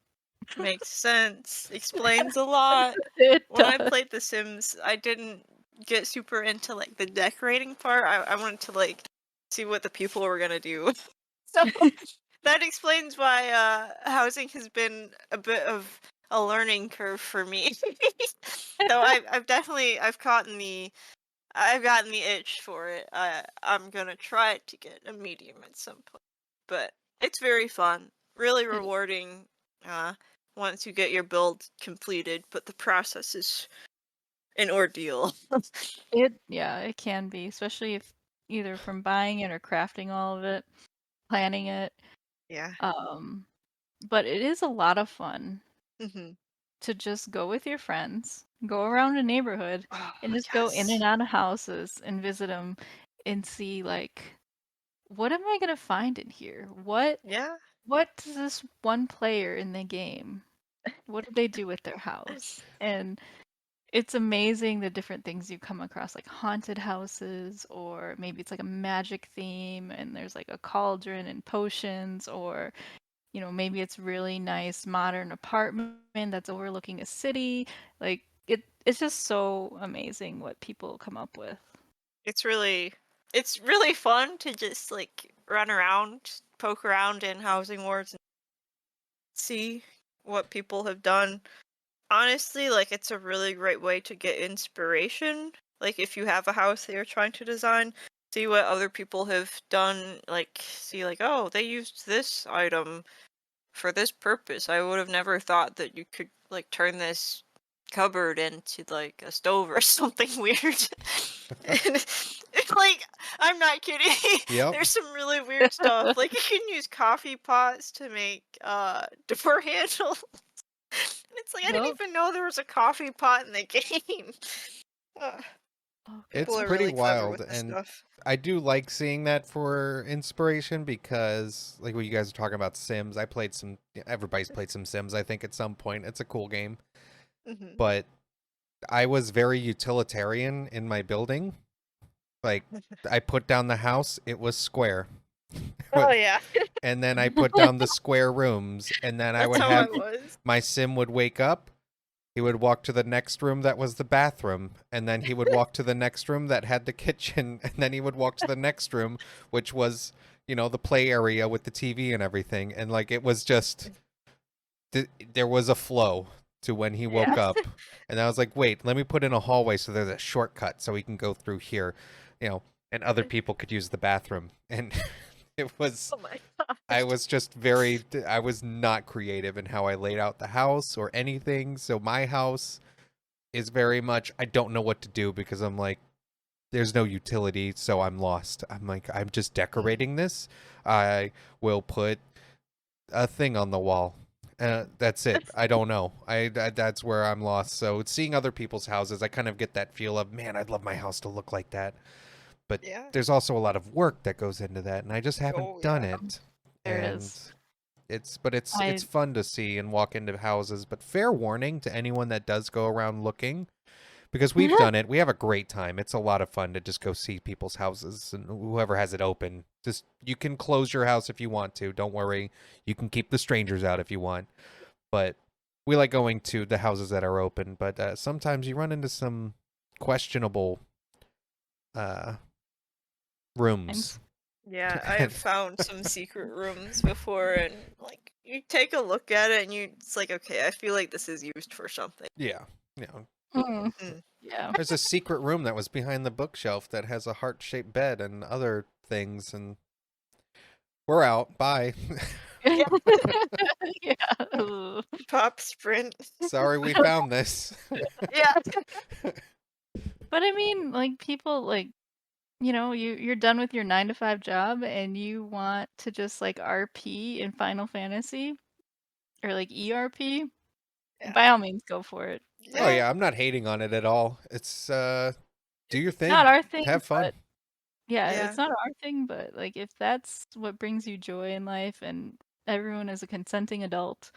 Makes sense. Explains a lot. It When I does. played The Sims, I didn't get super into like the decorating part. I wanted to like see what the people were gonna do. So that explains why housing has been a bit of a learning curve for me. So I've gotten the itch for it. I'm gonna try to get a medium at some point. But it's very fun, really It, rewarding uh once you get your build completed, but the process is an ordeal. it can be, especially if either from buying it or crafting all of it, planning it. Yeah. Um, but it is a lot of fun Hmm. to just go with your friends, go around a neighborhood, Oh, and just go in and yes. out of houses and visit them and see like what am I gonna find in here? Yeah. What does this one player in the game? What do they do with their house? And it's amazing the different things you come across, like haunted houses, or maybe it's like a magic theme and there's like a cauldron and potions, or maybe it's really nice modern apartment that's overlooking a city. Like it's just so amazing what people come up with. It's really fun to just like run around, poke around in housing wards and see what people have done. Honestly, like it's a really great way to get inspiration. Like if you have a house that you're trying to design, see what other people have done, like see like, oh, they used this item for this purpose. I would have never thought that you could like turn this cupboard into like a stove or something weird. And it's like, I'm not kidding. Yep. There's some really weird stuff. Like you can use coffee pots to make door handles. It's like I didn't Well, even know there was a coffee pot in the game. Uh, oh It's People are gosh. pretty really clever wild, with this and stuff. I do like seeing that for inspiration because, like what you guys are talking about, Sims. Everybody's played some Sims, I think, at some point. It's a cool game, Hmm. but I was very utilitarian in my building. Like, I put down the house, it was square. Oh yeah, And then I put down the square rooms, and then I that's would how I have was. my Sim would wake up. He would walk to the next room that was the bathroom, and then he would walk to the next room that had the kitchen, and then he would walk to the next room, which was, the play area with the TV and everything. And like it was just, there was a flow to when he woke Yeah. up. And I was like, wait, let me put in a hallway so there's a shortcut so he can go through here, and other people could use the bathroom. And it was, Oh my gosh. I was not creative in how I laid out the house or anything. So my house is very much, I don't know what to do because I'm like, there's no utility, so I'm lost. I'm like, I'm just Mm. decorating this. I will put a thing on the wall. That's it. I don't know. That's where I'm lost. So seeing other people's houses, I kind of get that feel of, man, I'd love my house to look like that. But Yeah. there's also a lot of work that goes into that, and I just haven't Oh done yeah. it. There And is. it's I fun to see and walk into houses. But fair warning to anyone that does go around looking, because we've done it. We have a great time. It's a lot of fun to just go see people's houses and whoever has it open. Just you can close your house if you want to. Don't worry. You can keep the strangers out if you want. But we like going to the houses that are open. But sometimes you run into some questionable rooms. Yeah, I've found some secret rooms before, and like you take a look at it, and it's like, okay, I feel like this is used for something. Yeah, you know, Mm. Yeah. there's a secret room that was behind the bookshelf that has a heart-shaped bed and other things, and we're out. Bye. Yeah. Yeah. Ugh. Pop sprint. Sorry, we found this. Yeah. But I mean, like people like you're done with your 9 to 5 job and you want to just like RP in Final Fantasy or like ERP, Yeah. by all means go for it. Oh yeah, I'm not hating on it at all. It's do your thing. Not our thing, Have fun. but yeah, Yeah. it's not our thing, but like if that's what brings you joy in life and everyone is a consenting adult,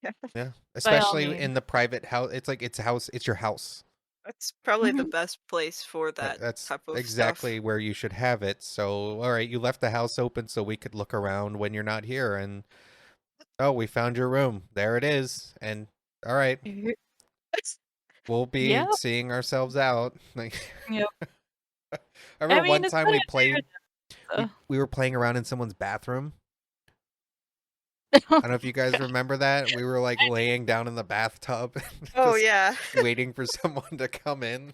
Yeah, by all especially means. in the private house. It's like it's house. It's your house. That's probably the Mhm. best place for that That's type of exactly stuff. where you should have it. So, all right, you left the house open so we could look around when you're not here, and oh, we found your room. There it is. And all right, we'll be Yeah. seeing ourselves out. Like, Yep. I I remember mean, one it's time not we a played. so. We were playing around in someone's bathroom. Oh I don't know if you my guys god. remember that. We were like laying down in the bathtub, Oh just yeah. waiting for someone to come in.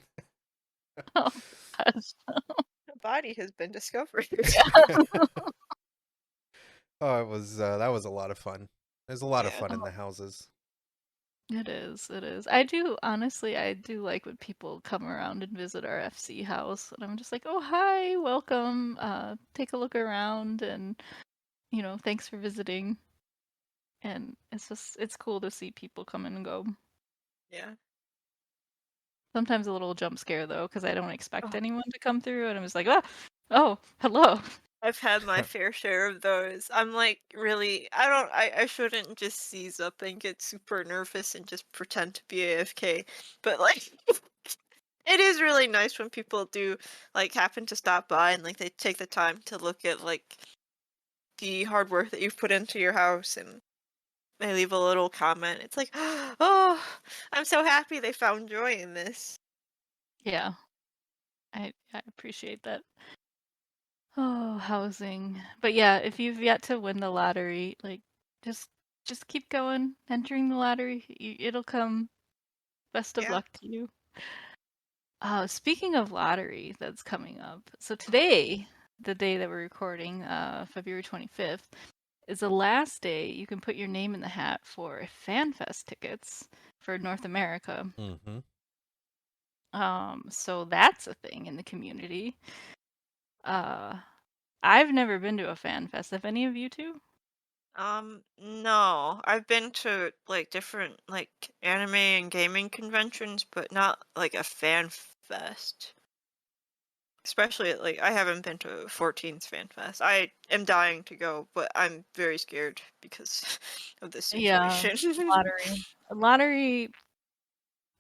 Oh gosh. A body has been discovered. Oh, it was that was a lot of fun. There's a lot of Yeah. fun in the houses. It is, it is. I do like when people come around and visit our FC house, and I'm just like, "Oh, hi, welcome. Take a look around, and thanks for visiting." And it's cool to see people come in and go. Yeah. Sometimes a little jump scare though, because I don't expect Oh, anyone to come through, and I'm just like, "Ah, oh, hello." I've had my fair share of those. I'm like, really, I shouldn't just seize up and get super nervous and just pretend to be AFK. But like, it is really nice when people do like happen to stop by and like they take the time to look at like the hard work that you've put into your house and they leave a little comment. It's like, oh, I'm so happy they found joy in this. Yeah, I appreciate that. Oh, housing. But yeah, if you've yet to win the lottery, like just just keep going, entering the lottery. It'll come. Best of Yeah. luck to you. Speaking of lottery that's coming up. So today, the day that we're recording, February 25th, is the last day you can put your name in the hat for FanFest tickets for North America. Mm-hmm. So that's a thing in the community. Uh, I've never been to a FanFest. Have any of you two? No. I've been to like different like anime and gaming conventions, but not like a fan fest. Especially like I haven't been to 14's fan fest. I am dying to go, but I'm very scared because of this Yeah, situation. lottery. Lottery.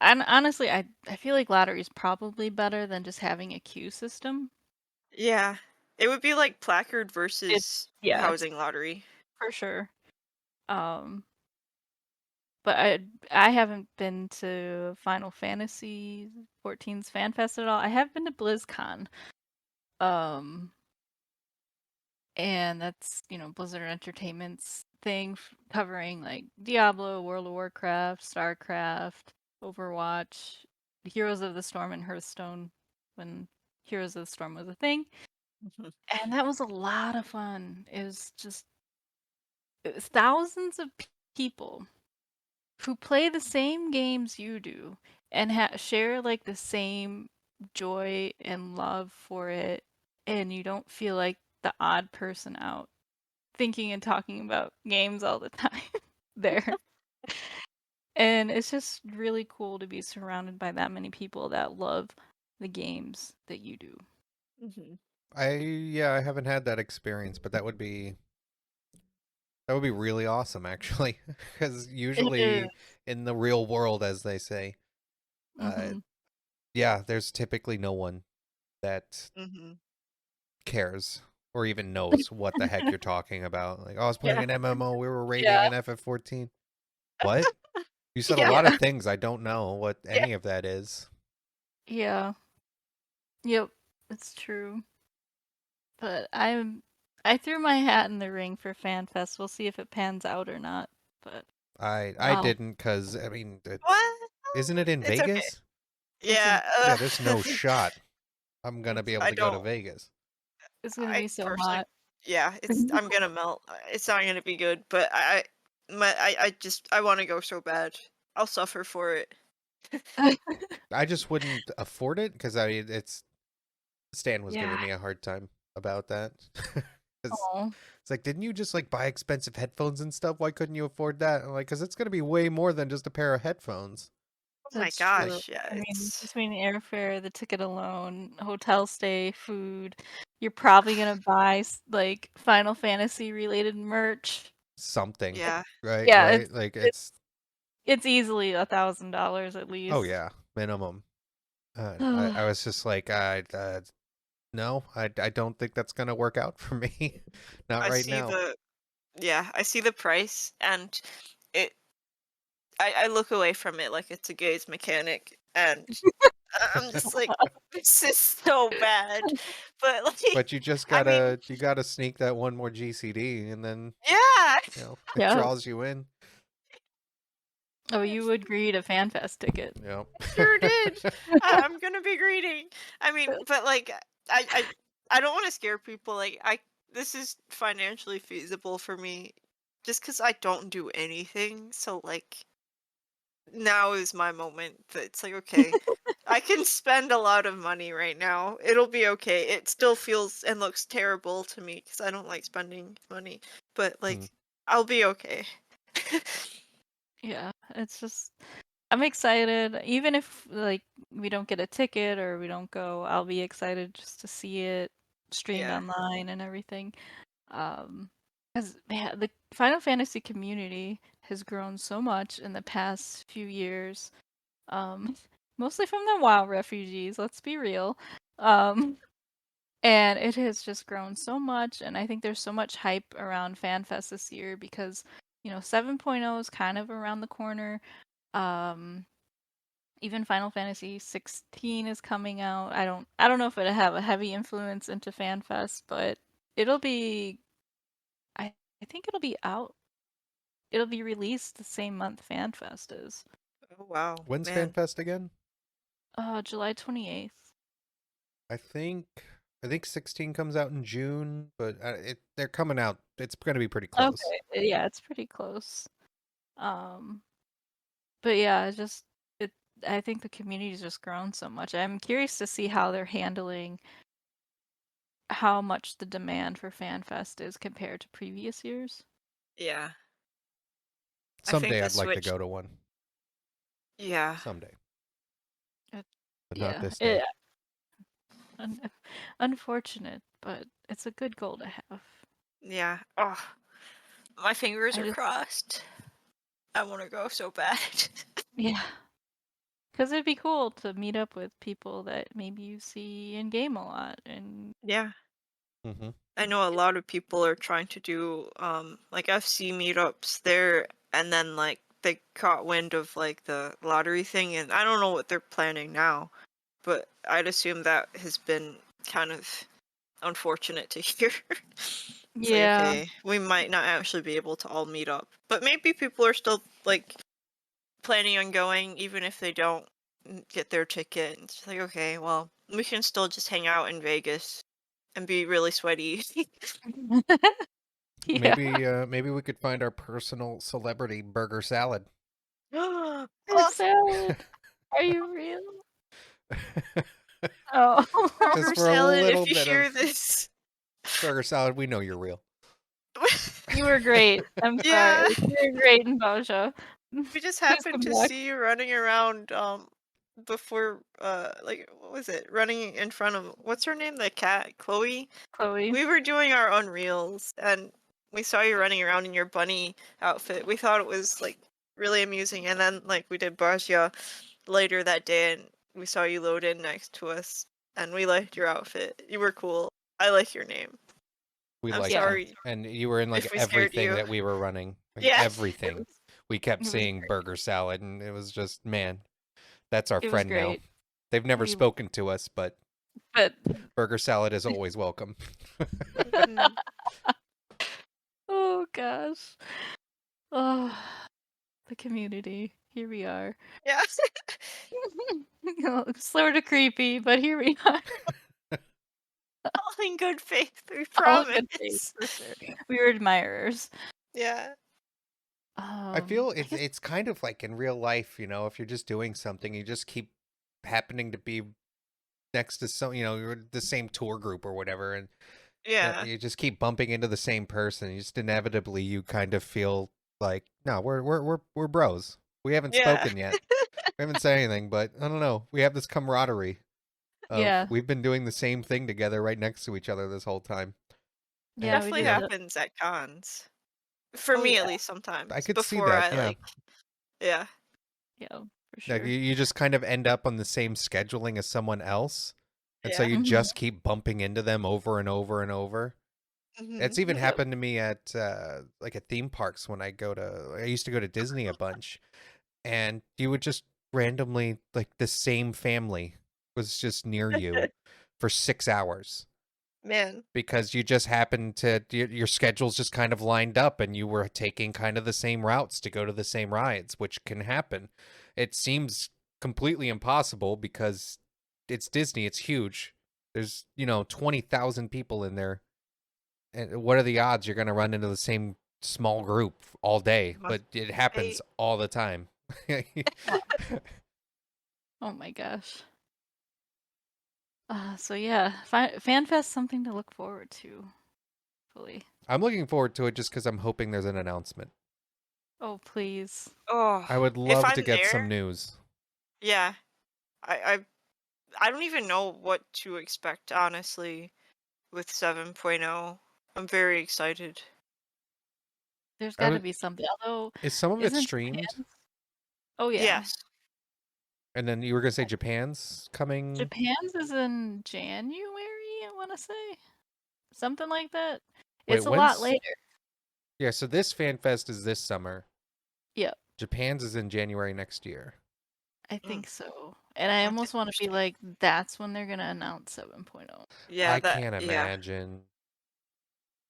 And honestly, I feel like lottery is probably better than just having a queue system. Yeah. It would be like placard It versus yeah, it's housing lottery. for sure. Um, but I haven't been to Final Fantasy 14's Fan Fest at all. I have been to BlizzCon. Um, and that's, Blizzard Entertainment's thing covering like Diablo, World of Warcraft, StarCraft, Overwatch, Heroes of the Storm and Hearthstone when Heroes of the Storm was a thing. Mhm. And that was a lot of fun. It was thousands of people who play the same games you do and share like the same joy and love for it, and you don't feel like the odd person out thinking and talking about games all the time there. And it's just really cool to be surrounded by that many people that love the games that you do. Mhm. I haven't had that experience, but that would be really awesome actually, because It is. usually in the real world, as they say, uh, Mm-hmm. yeah, there's typically no one that Mhm. cares or even knows what the heck you're talking about. Like, oh, I was playing Yeah. an MMO, we were raiding Yeah. an FF14. What? You said a Yeah. lot Yeah. of things. I don't know what Yeah. any of that is. Yeah. Yep. It's true. But I threw my hat in the ring for FanFest. We'll see if it pans out or not. But I wow, didn't, because I mean, What? isn't it in It's okay. Vegas? it's in, Yeah. Yeah, there's no shot I'm gonna be able I to go to don't. Vegas. it's gonna I be so personally, hot. yeah, it's. I'm gonna melt. It's not gonna be good. But I want to go so bad. I'll suffer for it. I just wouldn't afford it, because I mean, Stan was giving Yeah. me a hard time about that. 'Cause Oh, it's like, didn't you just like buy expensive headphones and stuff? Why couldn't you afford that? I'm like, because it's gonna be way more than just a pair of headphones. Oh my that's true. gosh, yeah, I mean, it's. between the airfare, the ticket alone, hotel stay, food, you're probably gonna buy like Final Fantasy related merch. Something, Yeah. right? Yeah, Right? Like it's easily $1,000 at oh least. yeah, minimum. I was just like, no, I don't think that's gonna work out for me. Not I right see now. the. Yeah, I see the price, and it. I look away from it like it's a gaze mechanic, and I'm just like, this is so bad. But like, But you just I mean, gotta sneak that one more GCD, and then yeah. it Yeah. draws you in. Oh, you would greet a FanFest ticket. Yep. Sure did. I'm gonna be greeting. I mean, but like, I I I don't want to scare people. Like, this is financially feasible for me, just because I don't do anything. So like, now is my moment. That it's like, okay, I can spend a lot of money right now. It'll be okay. It still feels and looks terrible to me because I don't like spending money, but like, Hmm. I'll be okay. Yeah, it's just I'm excited. Even if like we don't get a ticket or we don't go, I'll be excited just to see it streamed Yeah. online and everything. Because the Final Fantasy community has grown so much in the past few years. Um, mostly from the WoW refugees, let's be real. Um, and it has just grown so much, and I think there's so much hype around FanFest this year because, 7.0 is kind of around the corner. Um, even Final Fantasy 16 is coming out. I don't know if it'll have a heavy influence into FanFest, but it'll be I think it'll be out. It'll be released the same month FanFest is. Oh wow, When's man. FanFest again? July 28th. I think 16 comes out in June, but they're coming out. It's gonna be pretty close. Okay, yeah, it's pretty close. Um, but yeah, it. I think the community's just grown so much. I'm curious to see how they're handling how much the demand for FanFest is compared to previous years. Yeah. I think Someday the I'd like to Switch. go to one. Yeah. Someday, It, but not yeah, this day. un- unfortunate, but it's a good goal to have. Yeah. Oh, my fingers I are just crossed. I want to go so bad. Yeah, because it'd be cool to meet up with people that maybe you see in game a lot, and Yeah. Mm-hmm. I know a lot of people are trying to do like FC meetups there, and then like they caught wind of like the lottery thing, and I don't know what they're planning now, but I'd assume that has been kind of unfortunate to hear. It's like, yeah, okay, we might not actually be able to all meet up, but maybe people are still like planning on going even if they don't get their ticket. It's like, okay, well, we can still just hang out in Vegas and be really sweaty. yeah. Maybe we could find our personal celebrity burger salad. Oh, Fruit salad. Are you real? Oh, burger Just for a salad, little if you bit hear of this. burger salad, we know you're real. you were great. I'm Yeah, sorry. You were great in Baja. we just Please happened come to back, see you running around before like what was it? Running in front of what's her name? The cat, Chloe. Chloe. We were doing our own reels and we saw you running around in your bunny outfit. We thought it was like really amusing, and then like we did Bajia later that day and we saw you load in next to us and we liked your outfit. You were cool. I like your name. We I'm liked Yeah, you, sorry and you were in like if we scared everything you. that we were running, like Yeah. it everything. was We kept it was seeing great. burger salad, and it was just, man, that's our It was friend now. great. They've never We spoken to us, but But Burger salad is always welcome. Mhm. oh gosh. Oh, the community. Here we are. Yeah. Sort of creepy, but here we are. All in good faith, we All in good faith, promise. for sure. We were admirers. Yeah. I feel I guess it's kind of like in real life, if you're just doing something, you just keep happening to be next to some, you're the same tour group or whatever, and Yeah. you just keep bumping into the same person. You just inevitably you kind of feel like, no, we're bros. We haven't Yeah. spoken yet. We haven't said anything, but I don't know. We have this camaraderie of yeah. we've been doing the same thing together right next to each other this whole time. And Yeah, we Definitely did that. happens at cons. For Oh me, at yeah. least I sometimes, could see before that, I, yeah. yeah. Yeah, for Like sure. you just kind of end up on the same scheduling as someone else. And so Yeah. you Mhm. just keep bumping into them over and over and over. It's Mhm. even Yep. happened to me at like at theme parks when I used to go to Disney a bunch, and you would just randomly, like, the same family was just near you for 6 hours Man. because you just happened to your schedules just kind of lined up and you were taking kind of the same routes to go to the same rides, which can happen. It seems completely impossible because it's Disney, it's huge. There's 20,000 people in there, and what are the odds you're going to run into the same small group all day? Must But it be happens fate. all the time. Wow. Oh my gosh. So yeah, FanFest something to look forward to. Hopefully. I'm looking forward to it just because I'm hoping there's an announcement. Oh please. Oh, I would if love to I'm get some there, news. yeah. I I I don't even know what to expect, honestly, with 7.0. I'm very excited. There's I got to would, be something. Although, is some of it isn't streamed? Japan's? Oh yeah, Yes. And then you were gonna say Japan's coming. Japan's is in January. I want to say something like that. Wait, It's a lot when's? later. Yeah, so this fan fest is this summer. Yep, Japan's is in January next year. I Mm, think so. And I that's almost want to be interesting. like, that's when they're gonna announce 7.0. Yeah, I can't yeah. imagine.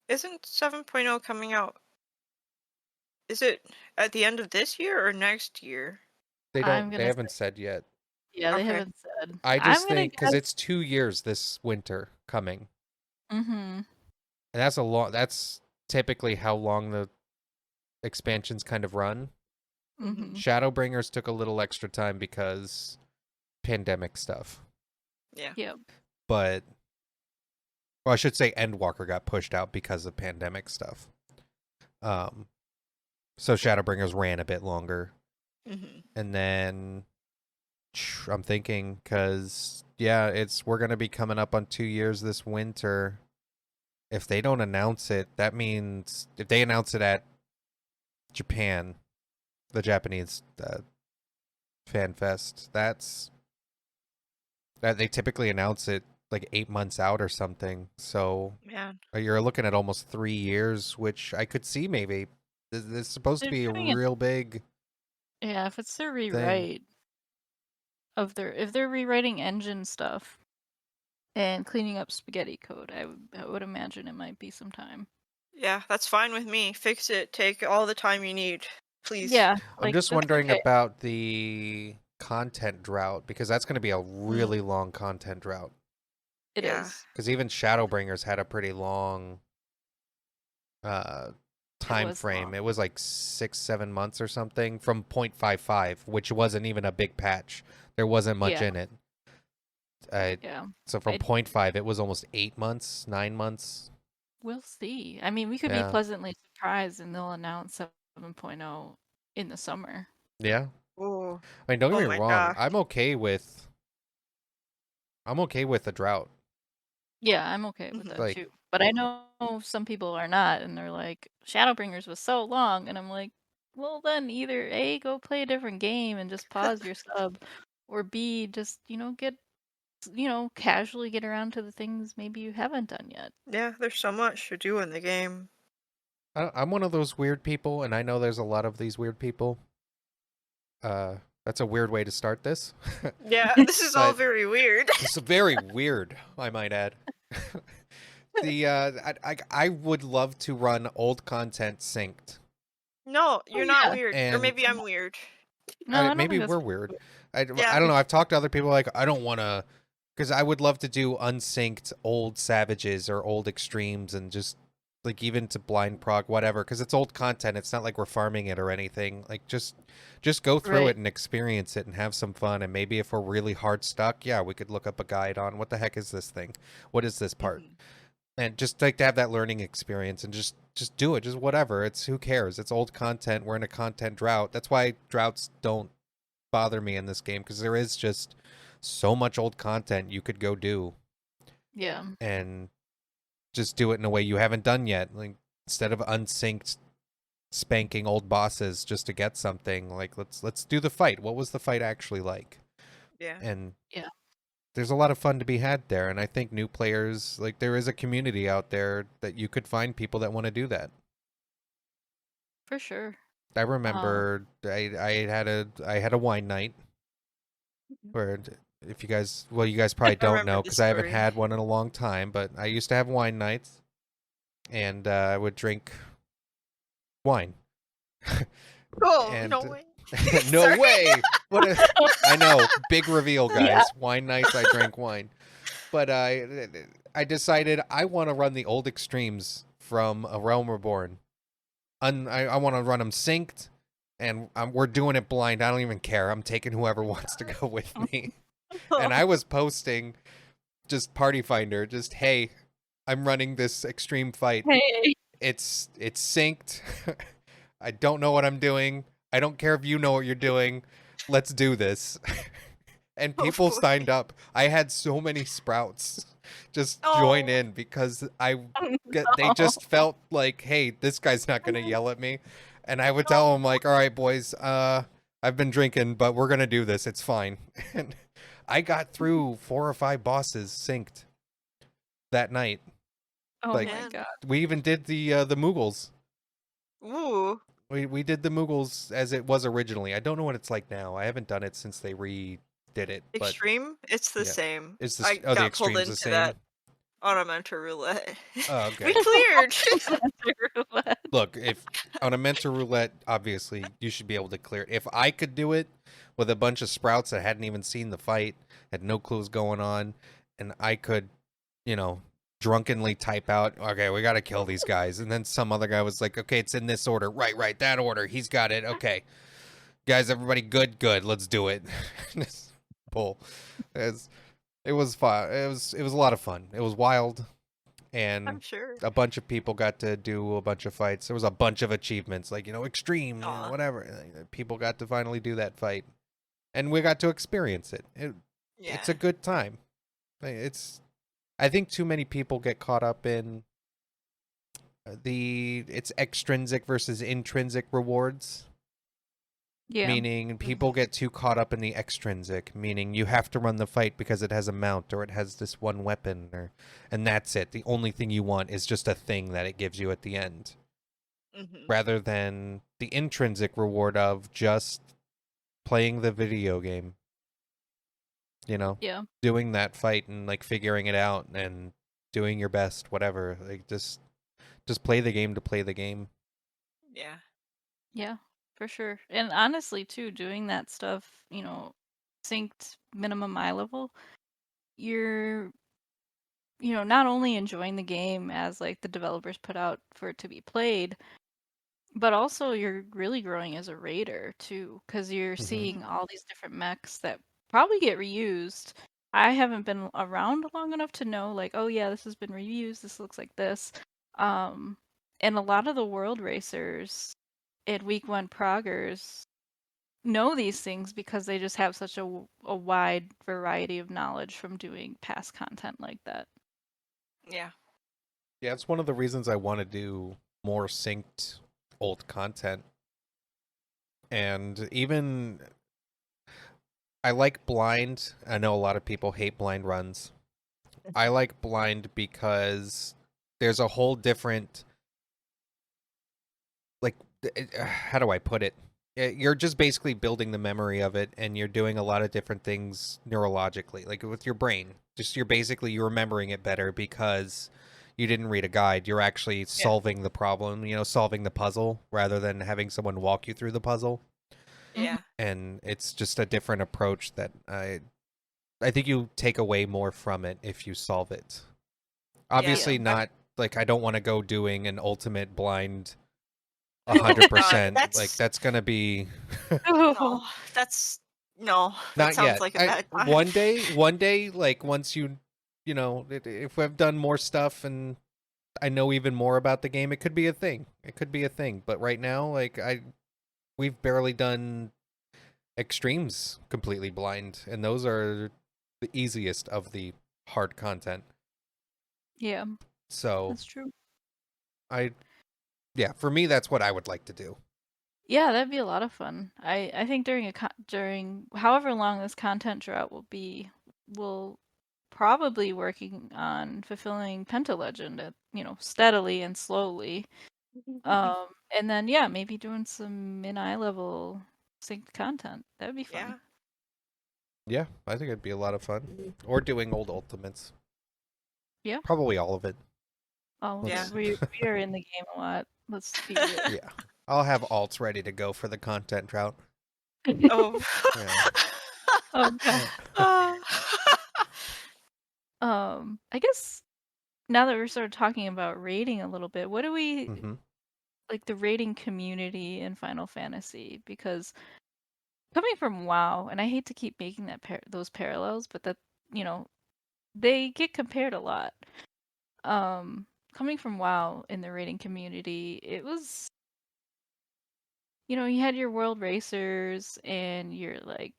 Isn't 7.0 coming out? Is it at the end of this year or next year? I'm They gonna say, haven't said yet. yeah, they Okay. haven't said. I I'm just gonna think because guess. it's 2 years this winter coming, Mm-hmm. and that's a long. That's typically how long the expansions kind of run. Mm-hmm. Mhm. Shadowbringers took a little extra time because pandemic stuff, Yeah. Yep. but well, I should say Endwalker got pushed out because of pandemic stuff. Um, so Shadowbringers ran a bit longer, Mhm. and then I'm thinking because yeah, we're gonna be coming up on 2 years this winter. If they don't announce it, that means if they announce it at Japan, the Japanese fan fest, that they typically announce it like 8 months out or something. So Man. you're looking at almost 3 years, which I could see maybe. This is supposed to They're be a doing it. real big Yeah, if it's their thing. rewrite of if they're rewriting engine stuff and cleaning up spaghetti code, I would imagine it might be some time. Yeah, that's fine with me. Fix it. Take all the time you need, please. Yeah, I'm like just that's wondering okay. about the content drought because that's going to be a Mm, really long content drought. It yeah. is. Because even Shadowbringers had a pretty long uh It time was frame. long. It was like 6-7 months or something from 0.55, which wasn't even a big patch. There wasn't much Yeah, in it. Uh, yeah. so from I 0.5, it was almost 8 months, 9 months. We'll see. I mean, we could be Yeah, pleasantly surprised and they'll announce 7.0 in the summer. yeah. Oh, I mean, don't get oh me my wrong. gosh. I'm okay with the drought. Yeah, I'm okay with Mhm. that Like, too. But I know some people are not, and they're like, Shadowbringers was so long, and I'm like, well, then either A, go play a different game and just pause your sub, or B, just, casually get around to the things maybe you haven't done yet. Yeah, there's so much to do in the game. I'm one of those weird people, and I know there's a lot of these weird people. That's a weird way to start this. Yeah, this is all But very weird. it's very weird, I might add. I would love to run old content synced. No, you're Oh, not yeah. weird. Or And maybe I'm weird. No, I don't maybe think that's we're weird. I don't Yeah. know. I've talked to other people like I don't want to, because I would love to do unsynced old Savages or old Extremes and just like even to blind prog whatever because it's old content. It's not like we're farming it or anything. Like just go through Right. it and experience it and have some fun. And maybe if we're really hard stuck, yeah, we could look up a guide on what the heck is this thing, what is this part, Mhm. and just like to have that learning experience and just do it, just whatever. It's who cares? It's old content. We're in a content drought. That's why droughts don't bother me in this game because there is just so much old content you could go do Yeah. and just do it in a way you haven't done yet. Like instead of unsynced spanking old bosses just to get something, like let's do the fight. What was the fight actually like? Yeah. And Yeah. there's a lot of fun to be had there, and I think new players, like there is a community out there that you could find people that want to do that. For sure. I remember I had a wine night where if you guys, well, you guys probably I don't remember know this because I haven't story. had one in a long time, but I used to have wine nights, and I would drink wine. Oh, And no way. no Sorry. way. I know, big reveal, guys. Yeah. Wine nights, I drank wine, but I decided I want to run the old Extremes from A Realm Reborn. I want to run them synced, and we're doing it blind. I don't even care. I'm taking whoever wants to go with me. And I was posting just Party Finder, just hey, I'm running this extreme fight. Hey. It's synced. I don't know what I'm doing. I don't care if you know what you're doing. Let's do this. And Oh, people boy. signed up. I had so many sprouts just Oh. join in because they just felt like, hey, this guy's not gonna yell at me. And I would tell them like, all right, boys, I've been drinking, but we're gonna do this. It's fine. And I got through 4 or 5 bosses synced that night. Oh Like, my Man. god. we even did the Moogles. Ooh. We did the Moogles as it was originally. I don't know what it's like now. I haven't done it since they redid it. But Extreme? It's the yeah. same. It's I the got pulled Extreme's the into same. that on a mentor roulette. Oh, We okay. cleared. Look, if on a mentor roulette, obviously you should be able to clear it. If I could do it with a bunch of sprouts that hadn't even seen the fight, had no clue what's going on, and I could, drunkenly type out, okay, we got to kill these guys, and then some other guy was like, okay, it's in this order, right, that order, he's got it, okay, guys, everybody, good, let's do it. Just pull. It was fun. It was a lot of fun. It was wild. I'm And sure. a bunch of people got to do a bunch of fights. There was a bunch of achievements, like extreme, Aw. whatever. People got to finally do that fight, and we got to experience it. Yeah. It's a good time. I think too many people get caught up in it's extrinsic versus intrinsic rewards. Yeah. Meaning people get too caught up in the extrinsic, meaning you have to run the fight because it has a mount or it has this one weapon, and that's it. The only thing you want is just a thing that it gives you at the end. Mhm. Rather than the intrinsic reward of just playing the video game. Yeah. Doing that fight and like figuring it out and doing your best, whatever. Like just play the game to play the game. Yeah. Yeah, for sure. And honestly, too, doing that stuff, synced minimum eye level, you're, not only enjoying the game as like the developers put out for it to be played, but also you're really growing as a raider too, because you're Mhm. seeing all these different mechs that probably get reused. I haven't been around long enough to know, like, oh yeah, this has been reused. This looks like this. And a lot of the world racers at week 1 proggers know these things because they just have such a wide variety of knowledge from doing past content like that. Yeah. Yeah, it's one of the reasons I want to do more synced old content. And even I like blind. I know a lot of people hate blind runs. I like blind because there's a whole different, like, how do I put it? you're just basically building the memory of it, and you're doing a lot of different things neurologically, like with your brain. Just you're remembering it better because you didn't read a guide. You're actually solving the problem, solving the puzzle rather than having someone walk you through the puzzle. Yeah. And it's just a different approach that I think you take away more from it if you solve it. Obviously, not like I don't want to go doing an ultimate blind 100%. Like that's gonna be No, that's no. That not sounds yet. like a bad time. One day, like once if I've done more stuff and I know even more about the game, it could be a thing. It could be a thing. But right now, like we've barely done extremes completely blind, and those are the easiest of the hard content. Yeah, So that's true. for me, that's what I would like to do. Yeah, that'd be a lot of fun. I think during however long this content drought will be, we'll probably working on fulfilling Pentalegend at, steadily and slowly. And then yeah, maybe doing some min-eye level synced content. That'd be fun. Yeah, I think it'd be a lot of fun. Or doing old ultimates. Yeah. Probably all of it. Oh, yeah. We are in the game a lot. Let's be real. Yeah. I'll have alts ready to go for the content drought. Oh. Yeah. Okay. I guess now that we're sort of talking about rating a little bit, what do we like the rating community in Final Fantasy? Because coming from WoW, and I hate to keep making those parallels, but that they get compared a lot. Coming from WoW in the rating community, it was you had your world racers and your like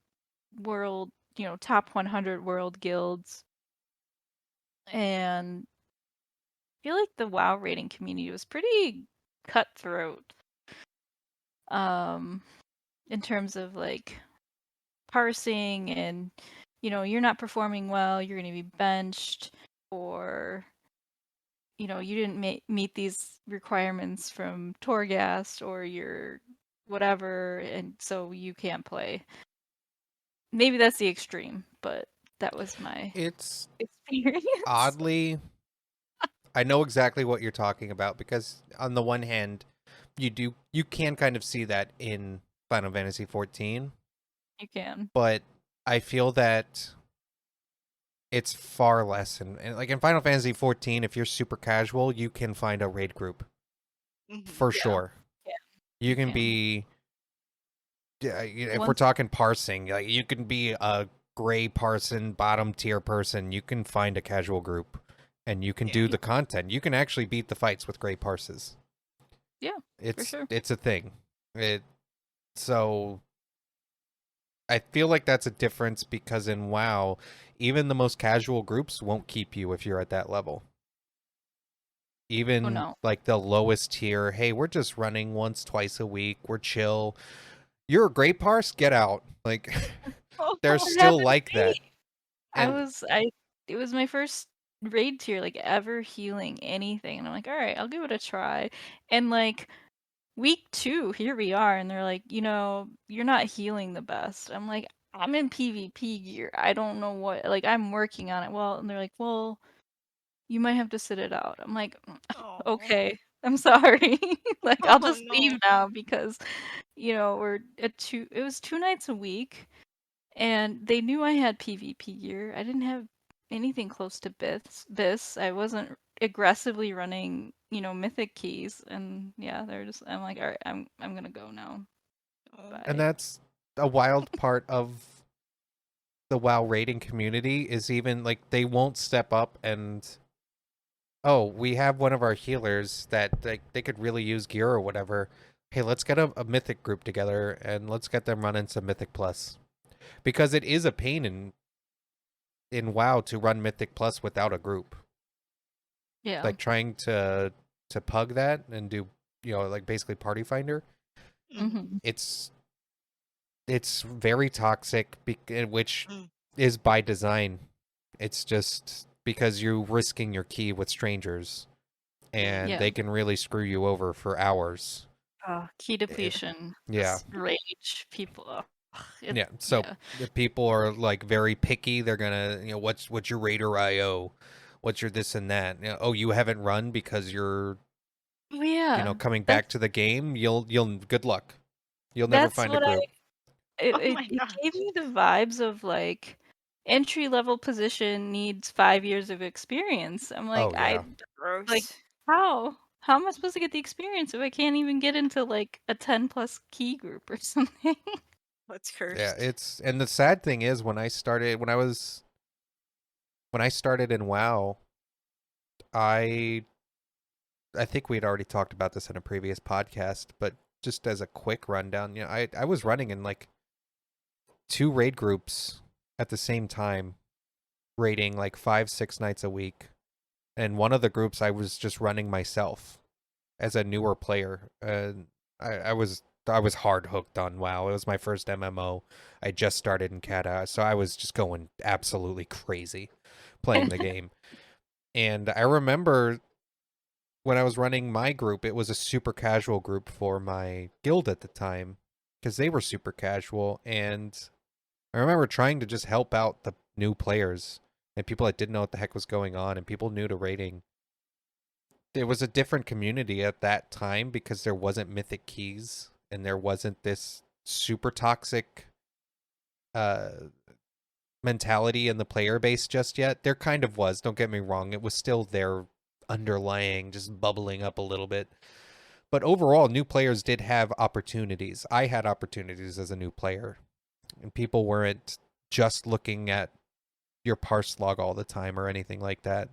world, top 100 world guilds. And I feel like the WoW rating community was pretty cutthroat. In terms of like parsing and you're not performing well, you're going to be benched, or you didn't meet these requirements from Torghast or your whatever, and so you can't play. Maybe that's the extreme, but that was my experience. Oddly, I know exactly what you're talking about, because on the one hand, you can kind of see that in Final Fantasy 14. You can. But I feel that it's far less, and like in Final Fantasy 14, if you're super casual, you can find a raid group for sure. Yeah. You can be. If we're talking parsing, like you can be a gray parson, bottom tier person. You can find a casual group, and you can do the content. You can actually beat the fights with gray parses. Yeah, for sure. It's a thing. So I feel like that's a difference, because in WoW, even the most casual groups won't keep you if you're at that level. Even like the lowest tier, hey, we're just running once, twice a week, we're chill. You're a great parse, get out. Like they're still like that. It was my first raid tier, like ever healing anything, and I'm like, all right, I'll give it a try. And like week 2, here we are, and they're like, you're not healing the best. I'm like, I'm in PvP gear. I don't know what, like, I'm working on it. Well, and they're like, well, you might have to sit it out. I'm like, okay, I'm sorry. Like, I'll just leave now, because, we're it was 2 nights a week, and they knew I had PvP gear. I didn't have anything close to this. I wasn't aggressively running, mythic keys, and yeah, I'm like, all right, I'm gonna go now. Bye. And that's a wild part of the WoW rating community, is even like they won't step up and, oh, we have one of our healers that they could really use gear or whatever. Hey, let's get a mythic group together and let's get them running some Mythic Plus. Because it is a pain in WoW to run Mythic Plus without a group. Yeah. Like trying to pug that and do, like basically party finder. It's very toxic, which is by design. It's just because you're risking your key with strangers, and they can really screw you over for hours. Key depletion. Yeah. Just rage people. Yeah. So Yeah. the people are like very picky. They're gonna, what's your Raider IO? What's your this and that? Oh, you haven't run because you're, Yeah. coming That's back to the game. You'll good luck. You'll never that's find a what group. it Oh it my it gosh. gave me the vibes of, like, entry-level position needs 5 years of experience. I'm like, Oh yeah. like, Gross. how? How am I supposed to get the experience if I can't even get into, like, a 10 plus key group or something? That's Yeah, cursed. and the sad thing is when I started in WoW, I I think we'd already talked about this in a previous podcast, but just as a quick rundown, I was running in like 2 raid groups at the same time, raiding like 5-6 nights a week. And one of the groups I was just running myself as a newer player. And I was hard hooked on WoW. It was my first MMO. I just started in Kata, so I was just going absolutely crazy playing the game. And I remember when I was running my group, it was a super casual group for my guild at the time because they were super casual. And I remember trying to just help out the new players and people that didn't know what the heck was going on and people new to raiding. There was a different community at that time because there wasn't mythic keys and there wasn't this super toxic uh mentality in the player base just yet. There kind of was, don't get me wrong. It was still there underlying, just bubbling up a little bit. But overall, new players did have opportunities. I had opportunities as a new player. And people weren't just looking at your parse log all the time or anything like that.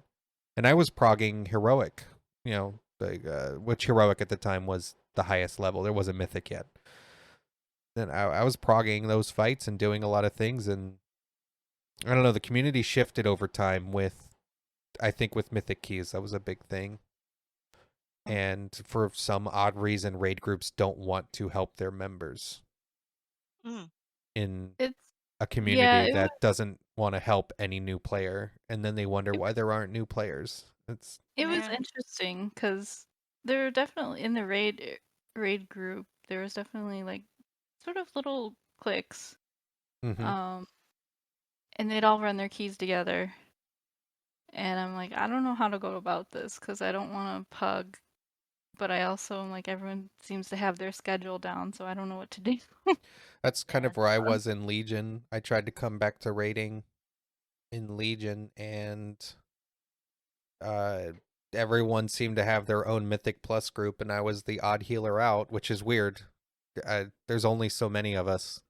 And I was progging heroic, which heroic at the time was the highest level. There wasn't mythic yet. And I was progging those fights and doing a lot of things. And I don't know, the community shifted over time I think with mythic keys. That was a big thing. And for some odd reason, raid groups don't want to help their members Mm. in It's a yeah, community that doesn't want to help any new player, and then they wonder it why there aren't new players. it was Yeah. interesting because there were definitely in the raid group, there was definitely, like, sort of little cliques, Mm-hmm. um, and they'd all run their keys together, and I'm like, "I don't know how to go about this because I don't wanna pug, but I also am like, everyone seems to have their schedule down, so I don't know what to do." That's kind Yeah. of where I was in Legion. I tried to come back to raiding in Legion, and uh, everyone seemed to have their own Mythic Plus group, and I was the odd healer out, which is weird. There's only so many of us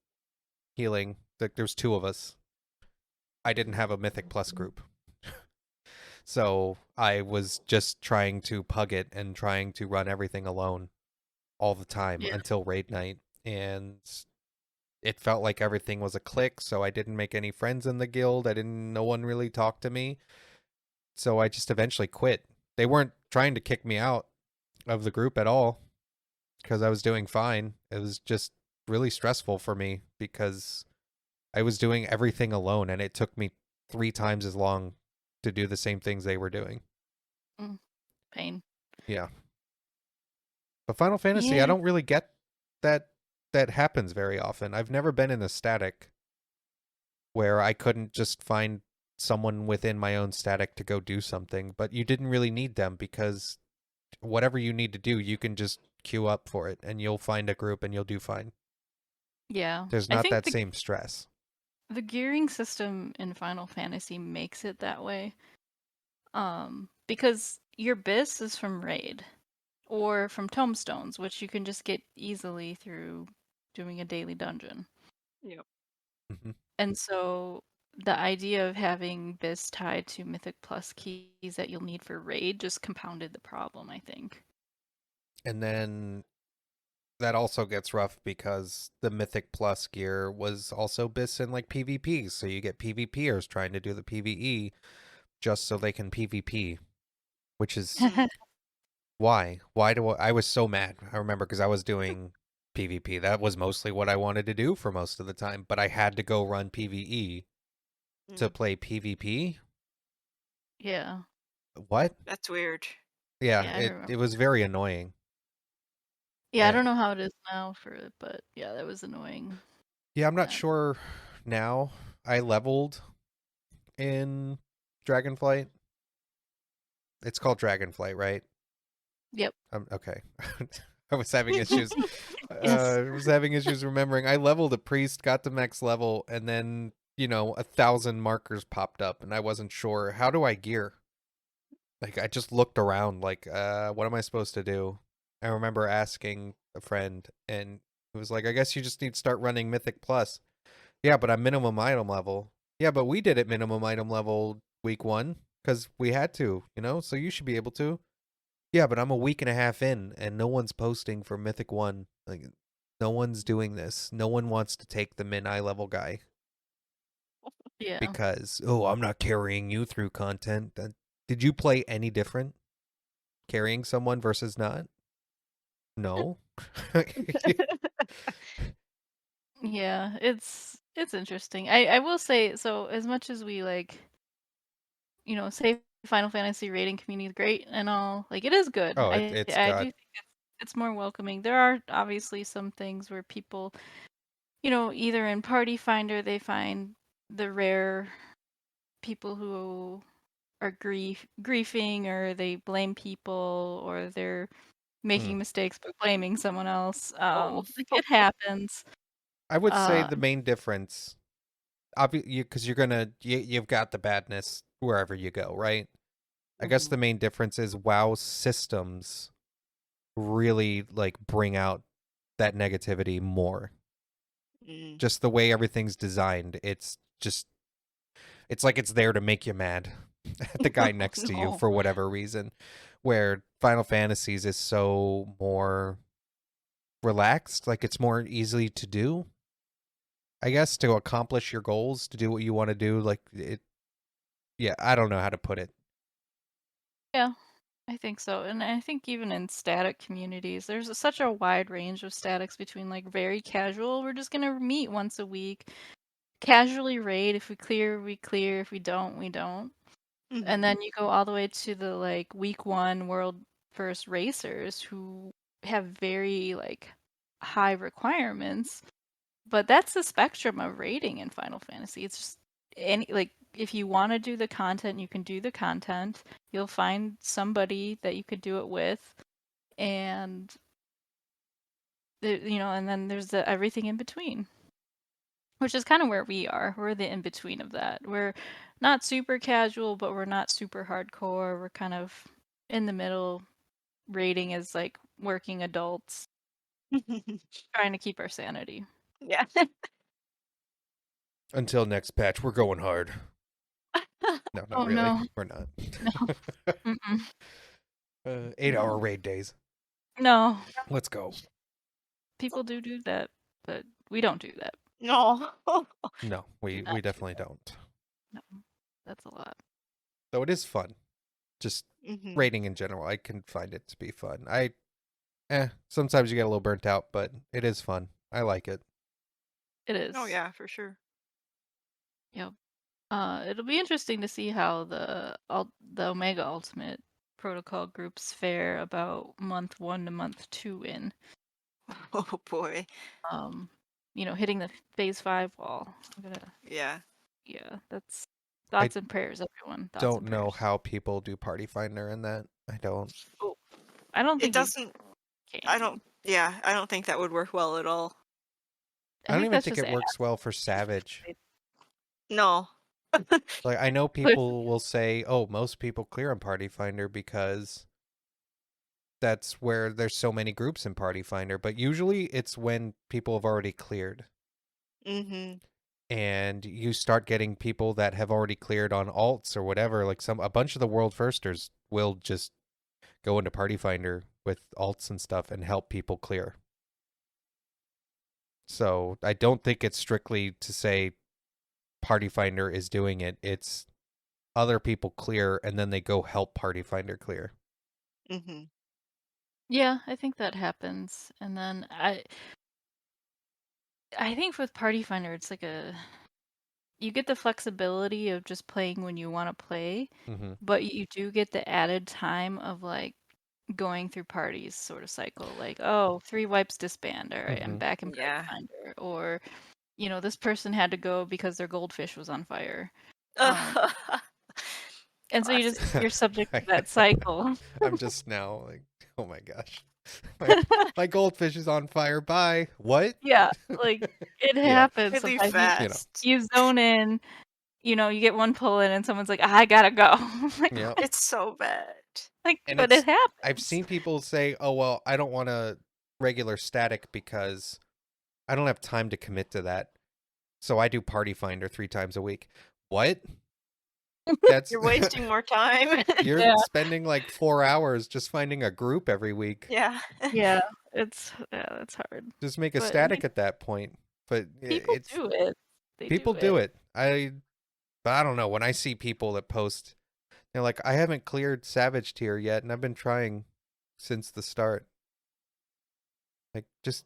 healing. There's 2 of us. I didn't have a Mythic Plus group. So I was just trying to pug it and trying to run everything alone all the time Yeah. until raid night. And it felt like everything was a clique, so I didn't make any friends in the guild. No one really talked to me. So I just eventually quit. They weren't trying to kick me out of the group at all because I was doing fine. It was just really stressful for me because I was doing everything alone and it took me 3 times as long to do the same things they were doing. Mm, pain. Yeah. But Final Fantasy, I Yeah. don't really get that that happens very often. I've never been in a static where I couldn't just find someone within my own static to go do something, but you didn't really need them because whatever you need to do, you can just queue up for it and you'll find a group and you'll do fine. Yeah. There's I not think that same stress. the gearing system in Final Fantasy makes it that way. Because your bis is from raid or from tomestones, which you can just get easily through doing a daily dungeon. Yep. Hmm. And so the idea of having bis tied to Mythic Plus keys that you'll need for raid just compounded the problem, I think. And then that also gets rough because the Mythic Plus gear was also bis in like PvP, so you get PvPers trying to do the PvE just so they can PvP, which is Mm. why? I was so mad. I remember because I was doing PvP. That was mostly what I wanted to do for most of the time, but I had to go run PvE to Mm. play PvP. Yeah. What? That's weird. Yeah, Yeah, I it remember. it was very annoying. Yeah, I Eh, don't know how it is now for it, but yeah, that was annoying yeah, I'm not then. sure now. I leveled in Dragonflight. It's called Dragonflight, right? Yep. Okay. I was having issues. Yes. I was having issues remembering. I leveled a priest, got to max level, and then 1,000 markers popped up, and I wasn't sure how do I gear. Like I just looked around, like, what am I supposed to do? I remember asking a friend, and he was like, "I guess you just need to start running Mythic Plus." Yeah, but I'm minimum item level. Yeah, but we did it minimum item level week 1 because we had to, so you should be able to. Yeah, but I'm a week and a half in, and no one's posting for Mythic 1. Like, no one's doing this. No one wants to take the min eye level guy Yeah. because, oh, I'm not carrying you through content. Did you play any different? Carrying someone versus not? No. Yeah, it's interesting. I will say, so as much as we say Final Fantasy rating community is great and all, like it is good. Oh, I it's I do got. think it's more welcoming. There are obviously some things where people, either in Party Finder they find the rare people who are griefing, or they blame people, or they're Hmm. making mistakes but blaming someone else. Oh. Like it happens. I would say Uh, the main difference, obviously, because you've got the badness wherever you go, right? I guess Mhm. the main difference is WoW systems really like bring out that negativity more. Mm. Just the way everything's designed, it's like it's there to make you mad at the guy next to you No. for whatever reason. Where Final Fantasies is so more relaxed, like it's more easily to do. I guess to accomplish your goals, to do what you want to do, like it. Yeah, I don't know how to put it. yeah, I think so. And I think even in static communities, there's such a wide range of statics between like very casual, we're just gonna meet once a week, casually raid. If we clear, we clear. If we don't, we don't. And Mhm. then you go all the way to the like week one world first racers who have very like high requirements. But that's the spectrum of rating in Final Fantasy. It's just any like if you want to do the content, you can do the content. You'll find somebody that you could do it with, and and then there's the everything in between, which is kind of where we are. We're the in between of that. We're not super casual, but we're not super hardcore. We're kind of in the middle. Rating as like working adults trying to keep our sanity. Yeah. Until next patch, we're going hard. No, not Oh really. no, We're not. no. Mm-mm. 8-hour No. raid days. No. Let's go. People do that, but we don't do that. No. No, Do we not do definitely that. don't. No, that's a lot. Though it is fun. Just Mhm. raiding in general, I can find it to be fun. Sometimes you get a little burnt out, but it is fun. I like it. It is. Oh yeah, for sure. Yep. It'll be interesting to see how the Omega Ultimate protocol groups fare about month 1 to month 2 in. Oh boy. Um, hitting the phase 5 wall. I'm gonna Yeah. Yeah, that's I thoughts and prayers, everyone. Thoughts don't and know prayers. how people do Party Finder in that. I don't. Oh, I don't It think you doesn't I can. don't yeah, I don't think that would work well at all. I I don't think even that's think just it works ads. well for Savage. No. Like I know Which people will say, "Oh, most people clear on Party Finder because that's where there's so many groups in Party Finder." But usually it's when people have already cleared. Mhm. And you start getting people that have already cleared on alts or whatever, like a bunch of the world firsters will just go into Party Finder with alts and stuff and help people clear. So I don't think it's strictly to say Party Finder is doing it. It's other people clear and then they go help Party Finder clear. Mhm. Yeah, I think that happens. And then I think with Party Finder it's like you get the flexibility of just playing when you want to play, Mm-hmm. but you do get the added time of like going through parties sort of cycle. Like, oh, 3 wipes disband. All right, I'm Mhm. back in Yeah. Pathfinder. Or, this person had to go because their goldfish was on fire. Um, and so Classic. you're subject to that cycle. I'm just now like, oh my gosh, my goldfish is on fire. Bye. What? Yeah, like it Yeah. happens Really sometimes. fast. You zone in, you get one pull in, and someone's like, I gotta go. I'm like, Yep. what? It's so bad. And But it I've happens. seen people say, "Oh well, I don't want a regular static because I don't have time to commit to that. So I do Party Finder 3 times a week." What? That's You're wasting more time. you're Yeah. spending like 4 hours just finding a group every week. Yeah. Yeah, that's hard. Just make a But static at that point. But people it's do it. They people do do it. it. But I don't know, when I see people that post, they're like, "I haven't cleared Savage tier yet and I've been trying since the start." Like, just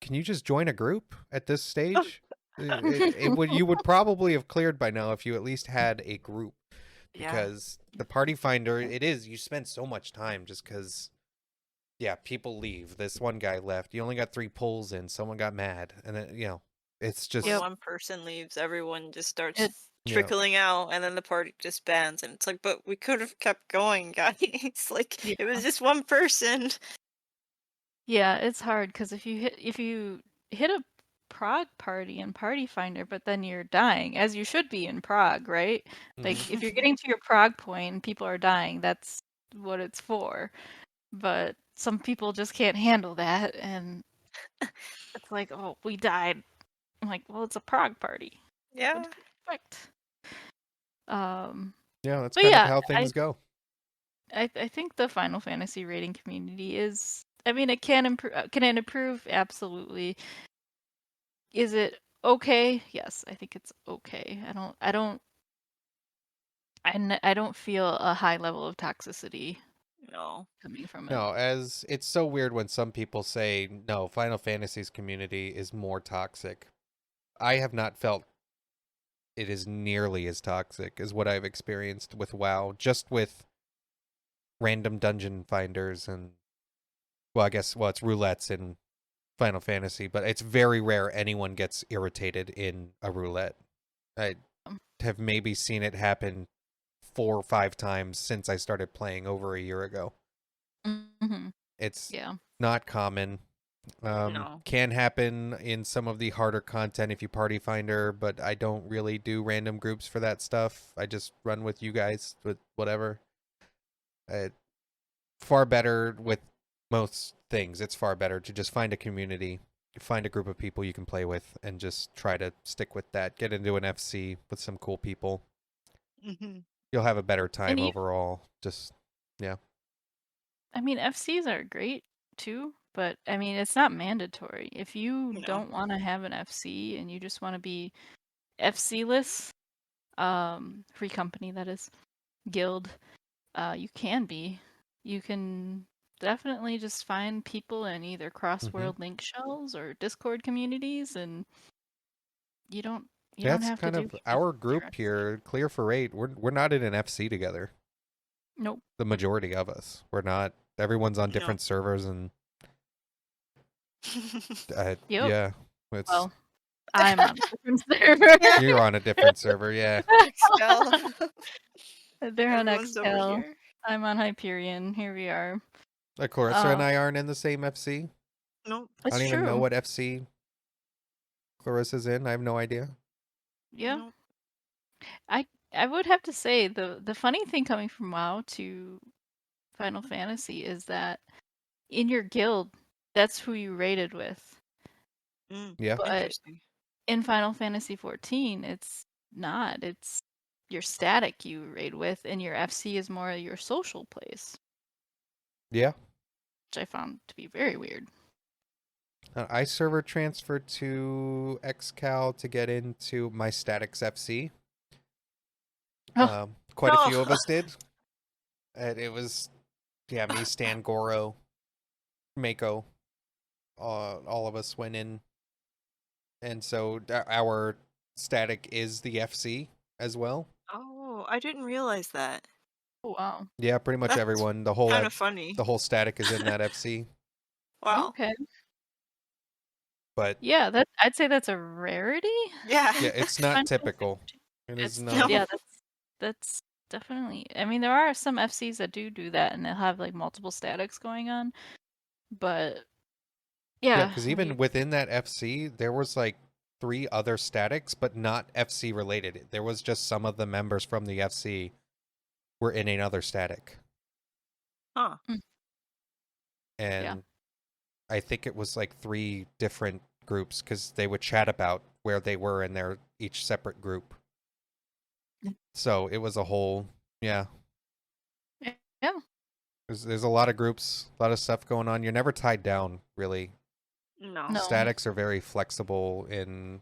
can you just join a group at this stage? You would probably have cleared by now if you at least had a group, Yeah. because the Party Finder, you spend so much time just because, yeah, people leave. This one guy left. You only got 3 pulls in. Someone got mad, and then it's just When one person leaves, everyone just starts It trickling out, and then the party disbands. And it's like, but we could have kept going, guys. Like, Yeah. it was just one person. Yeah, it's hard because if you hit a prog party in Party Finder, but then you're dying, as you should be in prog, right? Like Mhm. if you're getting to your prog point and people are dying, that's what it's for. But some people just can't handle that, and it's like, oh, we died. I'm like, well, it's a prog party. Yeah. What do you expect? Um, Yeah, that's but kind of yeah, how things go. I think the Final Fantasy rating community is. I mean, it can improve. Can it improve? Absolutely. Is it okay? Yes, I think it's okay. I don't feel a high level of toxicity No. coming from it. No, as it's so weird when some people say, no, Final Fantasy's community is more toxic. I have not felt it is nearly as toxic as what I've experienced with WoW, just with random dungeon finders and, well, it's roulettes in Final Fantasy, but it's very rare anyone gets irritated in a roulette. I have maybe seen it happen 4 or 5 times since I started playing over a year ago. Mm-hmm. It's Yeah. not common. No. Can happen in some of the harder content if you Party Finder, but I don't really do random groups for that stuff. I just run with you guys with whatever. Far better with most things. It's far better to just find a community, find a group of people you can play with, and just try to stick with that. Get into an FC with some cool people. Mm-hmm. You'll have a better time And overall. Just, yeah. I mean, FCs are great too, but I mean, it's not mandatory. If you No. don't want to have an FC and you just want to be FC-less, free company that is, guild, you can be. You can definitely just find people in either cross-world link shells or Discord communities, and you don't That's have to kind do of huge our group contracts. here, Clear for 8. We're not in an FC together. Nope. The majority of us. We're not. Everyone's on No. different servers, and Yep. yeah, it's Well, I'm on a different server. you're on a different server, yeah. Excel. They're on Everyone's over XL. here. I'm on Hyperion. Here we are. Of course, and I aren't in the same FC. Nope. I It's don't even know true. what FC Clarissa's in. I have no idea. Yeah. Nope. I would have to say the funny thing coming from WoW to Final Fantasy is that in your guild, that's who you raided with. Yeah. But Interesting. in Final Fantasy 14, it's not. It's your static you raid with, and your FC is more your social place, Yeah. which I found to be very weird. I server transferred to XCal to get into my Statics FC. Oh. Quite No. a few of us did. And it was, yeah, me, Stan, Goro, Mako. All of us went in. And so our static is the FC as well. Oh, I didn't realize that. Oh, wow. Yeah, pretty much That's everyone. The kind of funny. whole static is in that FC. Wow. Okay. But Yeah, I'd say that's a rarity. Yeah. yeah, it's not Final Fantasy typical. 15. It is It's not. No. yeah, that's definitely. I mean, there are some FCs that do that, and they'll have like multiple statics going on. But Yeah, yeah, because even within that FC, there was like 3 other statics, but not FC related. There was just some of the members from the FC were in another static. Huh. And I think it was like 3 different groups because they would chat about where they were in their each separate group. So it was a whole, yeah. yeah, There's a lot of groups, a lot of stuff going on. You're never tied down, really. No. No. Statics are very flexible in.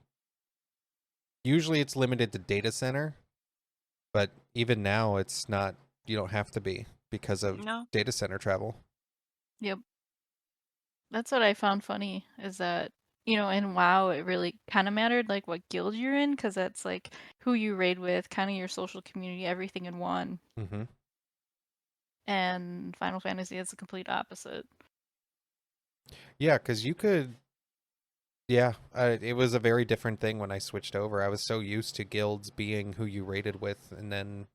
Usually it's limited to data center, but even now it's not. You don't have to be because of No. data center travel. Yep. That's what I found funny is that, in WoW, it really kind of mattered like what guild you're in, because that's like who you raid with, kind of your social community, everything in one. Mm-hmm. And Final Fantasy is the complete opposite. Yeah, because you could. Yeah, it was a very different thing when I switched over. I was so used to guilds being who you raided with, and then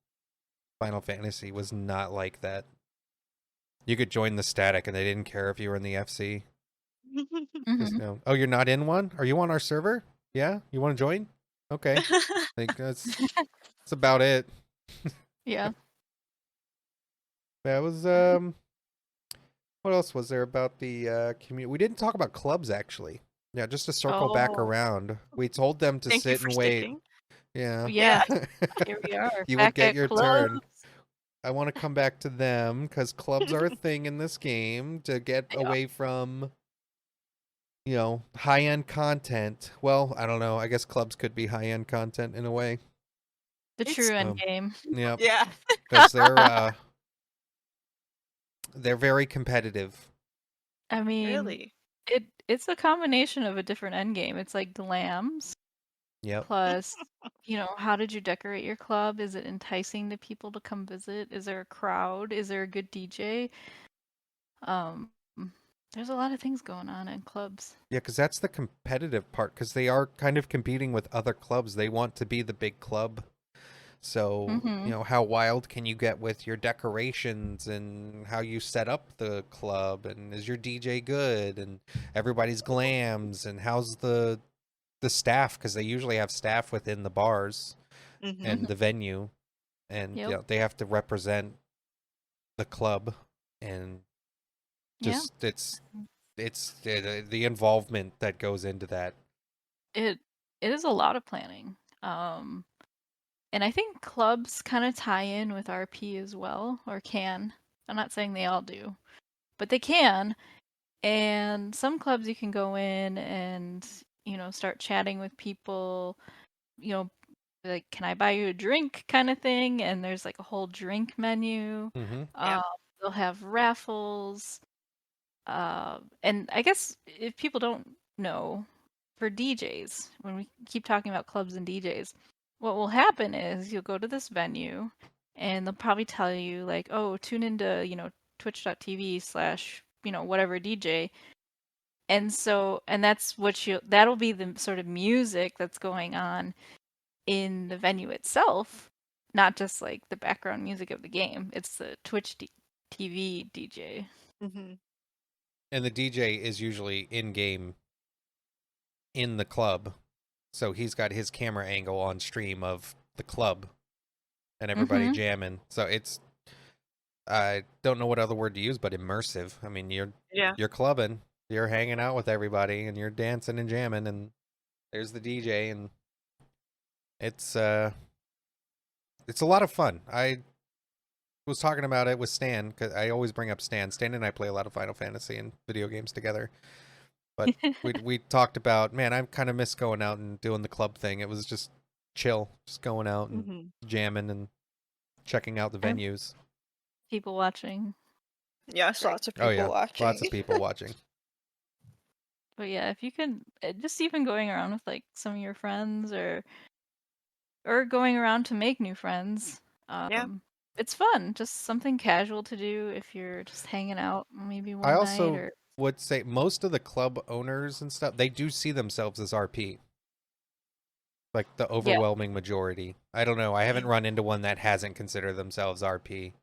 Final Fantasy was not like that. You could join the static, and they didn't care if you were in the FC. Just, Hmm. oh, you're not in one? Are you on our server? Yeah, you want to join? Okay, like that's about it. Yeah. That was What else was there about the community? We didn't talk about clubs actually. Yeah, just to circle back Oh, around. We told them to Thank you sit for and wait. sticking. Yeah. yeah. Here we are, You would back get at your turn. clubs. I want to come back to them because clubs are a thing in this game to get Yeah. away from, high end content. Well, I don't know. I guess clubs could be high end content in a way. The It's true end Um, game. Yep, yeah. because they're very competitive. I mean, Really. it's a combination of a different end game. It's like glams Yep. plus, how did you decorate your club? Is it enticing the people to come visit? Is there a crowd? Is there a good DJ? Um, there's a lot of things going on in clubs. Yeah, because that's the competitive part. Because they are kind of competing with other clubs. They want to be the big club. So, Mm-hmm. how wild can you get with your decorations and how you set up the club and is your DJ good and everybody's glams and how's the staff because they usually have staff within the bars Mm-hmm. and the venue and Yep. they have to represent the club and Yeah. just it's the involvement that goes into that. It is a lot of planning. And I think clubs kind of tie in with RP as well, or can. I'm not saying they all do, but they can. And some clubs you can go in and, start chatting with people, you know, like, can I buy you a drink kind of thing? And there's like a whole drink menu. Mm-hmm. Yeah. They'll have raffles. And I guess if people don't know, for DJs, when we keep talking about clubs and DJs, what will happen is you'll go to this venue and they'll probably tell you, like, oh, tune into, twitch.tv/ whatever DJ. And that's that'll be the sort of music that's going on in the venue itself, not just like the background music of the game. It's the TV DJ. Mm-hmm. And the DJ is usually in game in the club. So he's got his camera angle on stream of the club and everybody Mm-hmm. jamming. So it's I don't know what other word to use, but immersive. I mean, Yeah. you're clubbing, you're hanging out with everybody, and you're dancing and jamming, and there's the DJ, and it's a lot of fun. I was talking about it with Stan because I always bring up Stan. Stan and I play a lot of Final Fantasy and video games together. But we talked about, man, I kind of miss going out and doing the club thing. It was just chill, just going out and Mm-hmm. jamming and checking out the And venues. people watching. Yes, lots of Oh people yeah, watching. lots of people watching. But yeah, if you could just even going around with like some of your friends or going around to make new friends. Yeah. it's fun. Just something casual to do if you're just hanging out maybe I one night also or would say most of the club owners and stuff, they do see themselves as RP. Like the yeah. overwhelming majority. I don't know. I haven't Mm. run into one that hasn't considered themselves RP.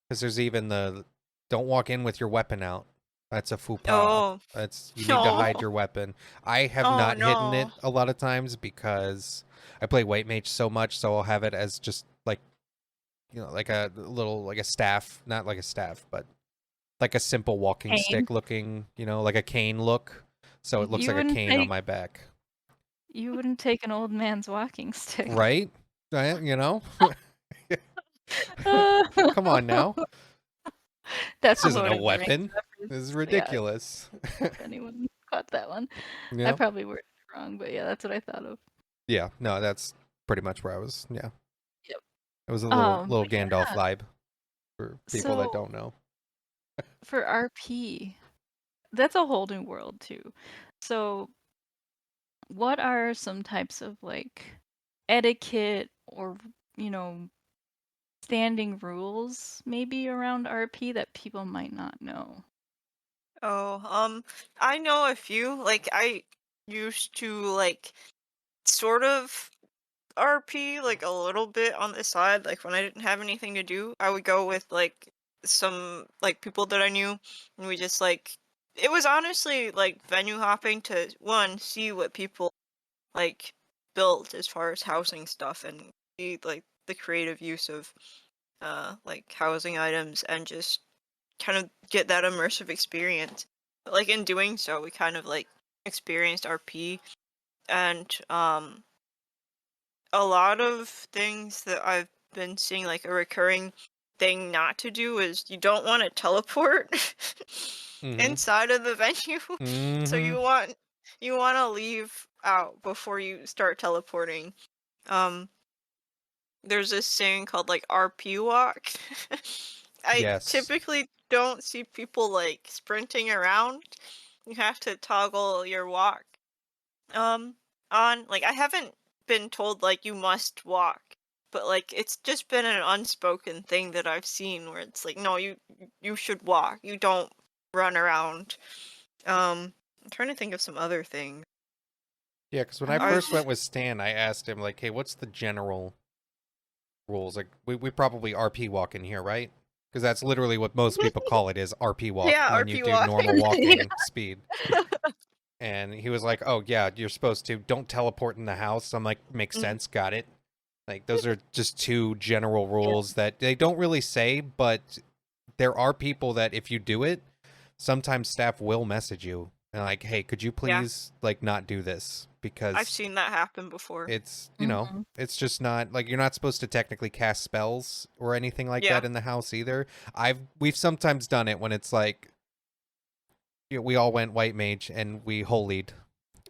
Because there's even the don't walk in with your weapon out. That's a faux pas. Oh. That's you need to No. hide your weapon. I have Oh not hidden it no. a lot of times because I play white mage so much, so I'll have it as just like like a little like a staff, not like a staff, but like a simple walking Cane. stick looking, like a cane look. So it looks You like a wouldn't cane on take my back. you wouldn't take an old man's walking stick. Right? Uh, Come on now. That's This isn't a Lord of the Rings weapon. This reference. is Yeah, ridiculous. if anyone caught that one. I Yeah. probably worded it wrong, but yeah, that's what I thought of. Yeah. No, that's pretty much where I was. Yeah. Yep. It was a little But Gandalf yeah. vibe for people that So don't know. for RP, that's a whole new world too. So what are some types of like etiquette or you know standing rules maybe around RP that people might not know? Oh, I know a few. Like I used to like sort of RP like a little bit on the side. Like when I didn't have anything to do, I would go with like some like people that I knew, and we just like it was honestly like venue hopping to one see what people like built as far as housing stuff and see like the creative use of like housing items and just kind of get that immersive experience. But like in doing so, we kind of like experienced RP and a lot of things that I've been seeing like a recurring thing not to do is you don't want to teleport Mm-hmm. inside of the venue. So Mm-hmm. you want to leave out before you start teleporting. Um there's this thing called like RP walk. I Yes. typically don't see people like sprinting around. You have to toggle your walk um on. Like I haven't been told like you must walk, but like it's just been an unspoken thing that I've seen where it's like no, you should walk. You don't run around. I'm trying to think of some other things. Yeah, because when I I've first went with Stan, I asked him like, "Hey, what's the general rules?" Like, we probably RP walk in here, right? Because that's literally what most people call it is RP walk yeah, when you RP do walk. normal Yeah. walking speed. And he was like, "Oh yeah, you're supposed to. Don't teleport in the house." I'm like, "Makes Mm, sense. Got it." Like those are just two general rules that they don't really say, but there are people that if you do it, sometimes staff will message you and like, "Hey, could you yeah, please like not do this I've because seen that happen before. it's, Mhm. it's just not like you're not supposed to technically cast spells or anything like Yeah. that in the house either." We've sometimes done it when it's like we all went white mage and we holied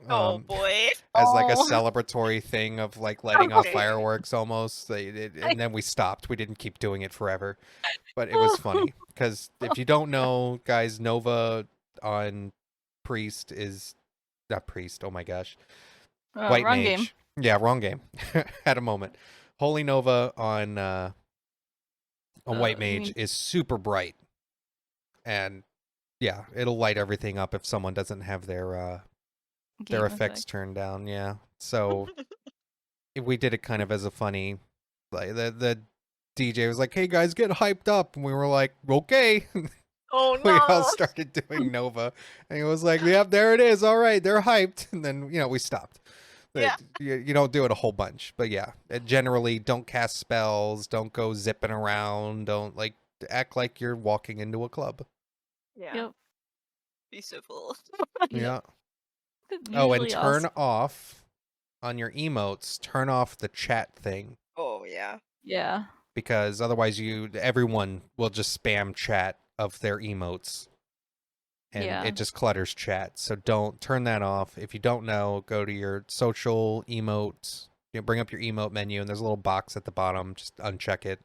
Oh um boy. as like a Oh. celebratory thing of like letting off Okay. fireworks almost. And then we stopped. We didn't keep doing it forever, but it was Oh. funny because if you don't know, guys, Nova on priest is not priest. Oh my gosh, white Wrong game. mage. Yeah, wrong game. Had a moment. Holy Nova on white You mage mean is super bright, and yeah, it'll light everything up if someone doesn't have their game effects effect? turned down. Yeah, so we did it kind of as a funny, like the DJ was like, "Hey guys, get hyped up," and we were like, "Okay." Oh We all no. started doing Nova, and he was like, "Yep, there it is. All right, they're hyped." And then we stopped. Yeah. You don't do it a whole bunch, but yeah, generally don't cast spells, don't go zipping around, don't like act like you're walking into a club. Yeah. Yep. Be civil. Yep. Yeah. Oh, and Usually turn also. off on your emotes. Turn off the chat thing Oh yeah. Yeah. because otherwise everyone will just spam chat of their emotes and Yeah. it just clutters chat. So don't turn that off. If you don't know, go to your social emotes. Bring up your emote menu and there's a little box at the bottom. Just uncheck it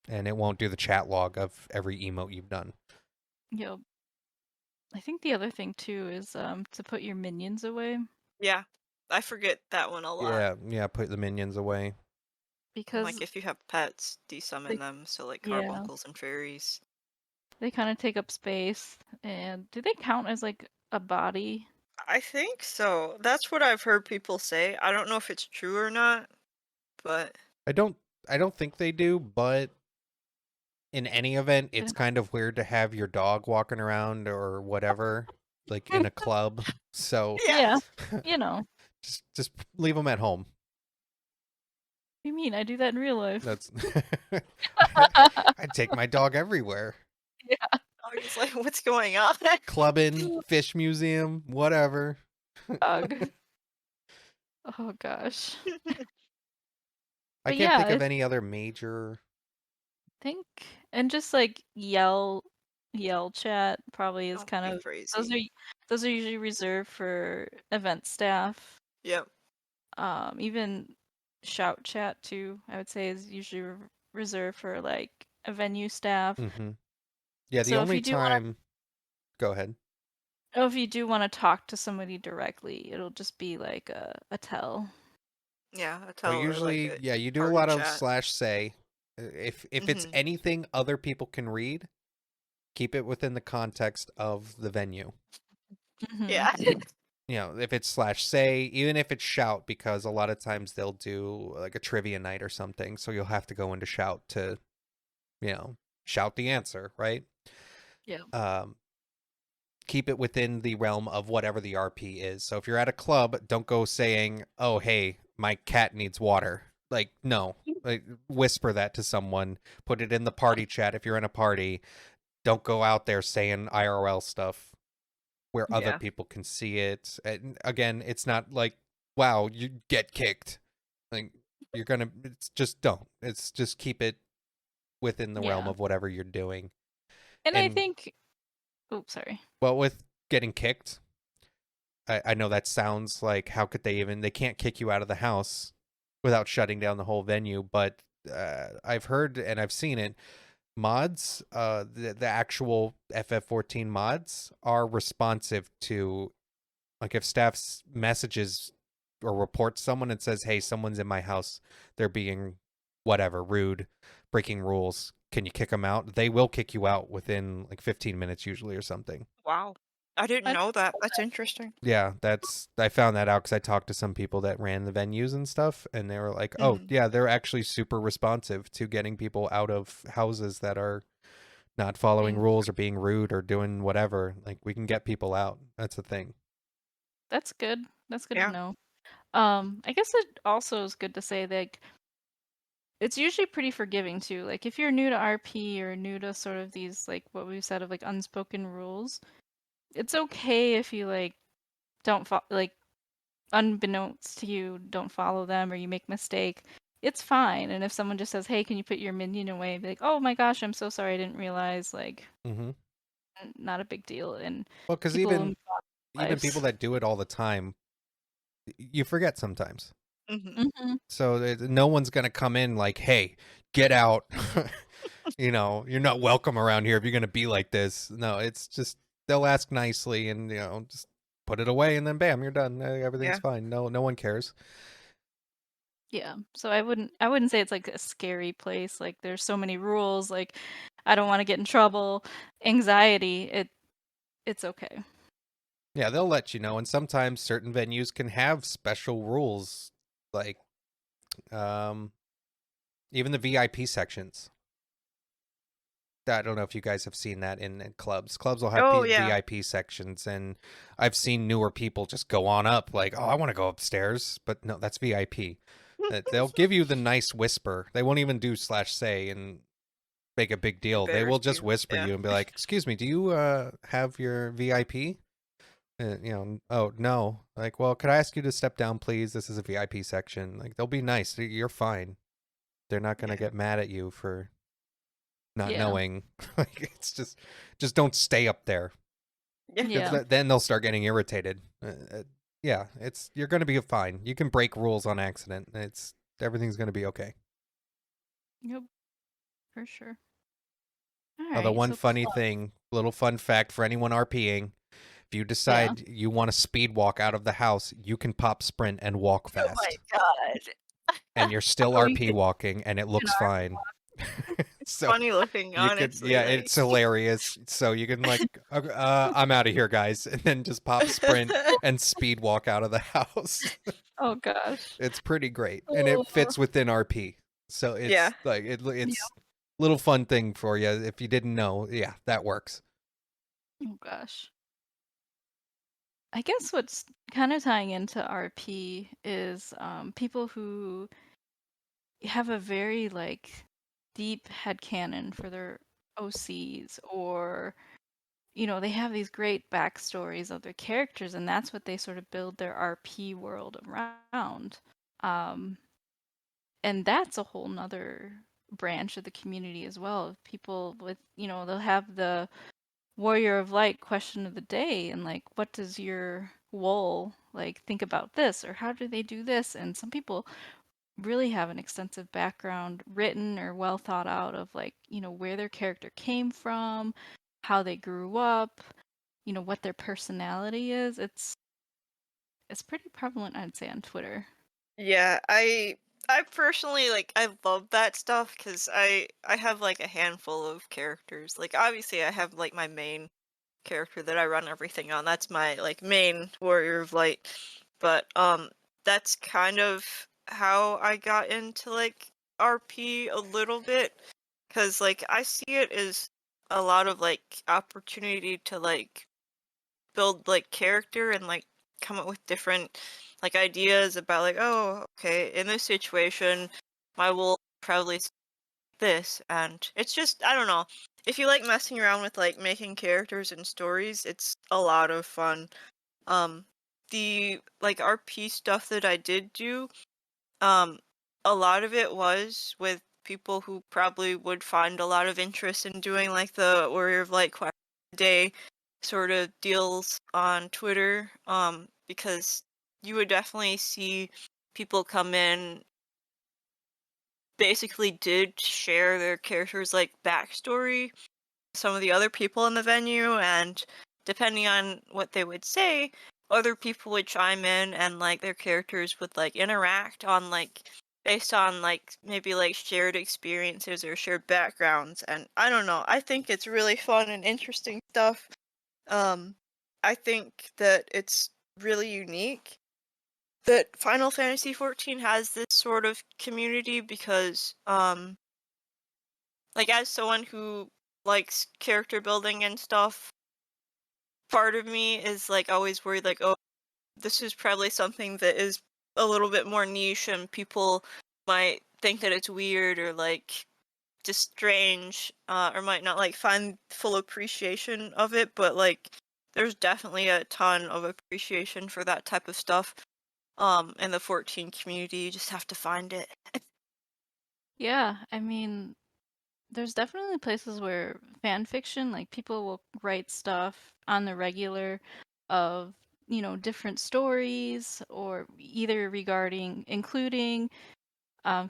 and it won't do the chat log of every emote you've done. Yep. I think the other thing too is to put your minions away. Yeah. I forget that one a lot. Yeah, put the minions away. because Like if you have pets, desummon they, them, so like yeah, carbuncles and fairies. they kind of take up space. And do they count as like a body? I think so. That's what I've heard people say. I don't know if it's true or not, but I don't think they do, but in any event, it's kind of weird to have your dog walking around or whatever, like in a club. So Yeah, yeah. you know. just leave them at home. What do you mean? I do that in real life. That's I'd take my dog everywhere. Yeah. I was like, what's going on? Clubbing, fish museum, whatever. Dog. Oh gosh. I But can't yeah, think of I any other major. think, and just like yell chat probably is Don't kind be of crazy. those are usually reserved for event staff. Yep. Even shout chat too, I would say is usually reserved for like a venue staff. Mm-hmm. Yeah, the So only time. Go ahead. if you do want to talk to somebody directly, it'll just be like a tell. Yeah, a Well, tell or like usually, a yeah, you do a party lot of chat. /say. If it's Mhm. anything other people can read, keep it within the context of the venue. Mhm. Yeah. You know, if it's /say, even if it's shout, because a lot of times they'll do like a trivia night or something, so you'll have to go into shout to, shout the answer, right? Yeah. Keep it within the realm of whatever the RP is. So if you're at a club, don't go saying, "Oh, hey, my cat needs water." Like, no. Like, whisper that to someone. Put it in the party chat if you're in a party. Don't go out there saying IRL stuff where other Yeah. people can see it. And again, it's not like, "Wow, you get kicked." Like, you're gonna. It's just don't. It's just keep it within the realm Yeah. of whatever you're doing. And I And think, oh, sorry. well, with getting kicked, I know that sounds like how could they can't kick you out of the house without shutting down the whole venue, but I've heard and I've seen it. Mods, the actual FF14 mods are responsive to, like, if staff's messages or reports someone and says, "Hey, someone's in my house, they're being whatever rude, breaking rules. Can you kick them out?" They will kick you out within like 15 minutes usually or something. Wow. I didn't That's know that. That's interesting. Yeah, I found that out because I talked to some people that ran the venues and stuff, and they were like, "Oh, Mhm. yeah, they're actually super responsive to getting people out of houses that are not following being rules or being rude or doing whatever. Like, we can get people out. That's the thing." That's good. That's good to Yeah. know. I guess it also is good to say that like, it's usually pretty forgiving too. Like if you're new to RP or new to sort of these like what we've said of like unspoken rules, it's okay if you like don't like unbeknownst to you don't follow them or you make mistake. It's fine. And if someone just says, "Hey, can you put your minion away?" Be like, "Oh my gosh, I'm so sorry. I didn't realize." Like, Mm-hmm. not a big deal. And Well, because people will move on even with people lives. that do it all the time, you forget sometimes. Mhm. Mhm. So no one's gonna come in like, "Hey, get out." You're not welcome around here if you're gonna be like this. No, it's just they'll ask nicely and just put it away and then bam, you're done. Everything's Yeah. fine. No one cares. Yeah. So I wouldn't say it's like a scary place. Like there's so many rules. Like I don't want to get in trouble. Anxiety. It's okay. Yeah, they'll let you know, and sometimes certain venues can have special rules, like um, even the VIP sections. I don't know if you guys have seen that in clubs. Clubs will have Oh yeah. VIP sections, and I've seen newer people just go on up like, "Oh, I want to go upstairs," but no, that's VIP. That they'll give you the nice whisper. They won't even do /say and make a big deal. They Embarrass will just you. whisper Yeah. you and be like, "Excuse me, do you have your VIP?" Oh no. Like, well, could I ask you to step down, please? This is a VIP section. Like, they'll be nice. You're fine. They're not gonna Yeah. get mad at you for not Yeah. knowing. Like, it's just don't stay up there. Yeah. Yeah. Then they'll start getting irritated. Yeah, you're gonna be fine. You can break rules on accident. Everything's gonna be okay. Yep. For sure. All The right. one So funny thing, little fun fact for anyone RPing, if you yeah. decide you want to speed walk out of the house, you can pop sprint and walk Oh my fast. god. and you're still Oh, you RP can walking, and it looks RP fine. So Funny looking, you could, honestly. yeah, Like. it's hilarious. So you can like, I'm out of here, guys, and then just pop sprint and speed walk out of the house. Oh gosh. It's pretty great, and Oh, it fits within RP. So Yeah. it's like yeah. it's little fun thing for you if you didn't know. Yeah, that works. Oh gosh. I guess what's kind of tying into RP is people who have a very like deep headcanon for their OCs, or they have these great backstories of their characters, and that's what they sort of build their RP world around. Um, and that's a whole nother branch of the community as well. Of people with, they'll have the Warrior of Light question of the day, and like, what does your wool like think about this, or how do they do this? And some people really have an extensive background written or well thought out of like, where their character came from, how they grew up, what their personality is. It's pretty prevalent, I'd say, on Twitter. Yeah, I personally I love that stuff because I have like a handful of characters. Like obviously I have like my main character that I run everything on. That's my like main Warrior of Light. But that's kind of how I got into like RP a little bit, cuz like I see it as a lot of like opportunity to like build like character and like come up with different like ideas about like, oh, okay, in this situation my wolf probably this, and it's just, I don't know, if you like messing around with like making characters and stories, it's a lot of fun. um the like RP stuff that I did do, um a lot of it was with people who probably would find a lot of interest in doing like the Warrior of Light question day sort of deals on Twitter, because you would definitely see people come in basically did share their characters like backstory, some of the other people in the venue, and depending on what they would say, other people would chime in and like their characters would like interact on like based on like maybe like shared experiences or shared backgrounds. And I don't know, I think it's really fun and interesting stuff. um I think that it's really unique that Final Fantasy XIV has this sort of community because like as someone who likes character building and stuff, part of me is like always worried like, oh, this is probably something that is a little bit more niche and people might think that it's weird or like just strange, or might not like find full appreciation of it, but like there's definitely a ton of appreciation for that type of stuff in the 14 community. You just have to find it. Yeah, I mean, there's definitely places where fan fiction, like people will write stuff on the regular of, different stories, or either regarding including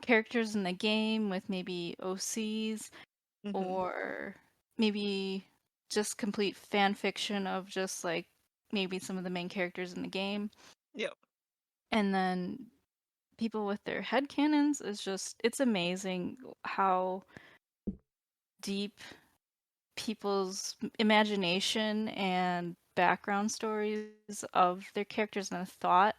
characters in the game with maybe OCs, Hmm. or maybe just complete fan fiction of just like maybe some of the main characters in the game. Yep. And then people with their headcanons is just, it's amazing how deep people's imagination and background stories of their characters and thought,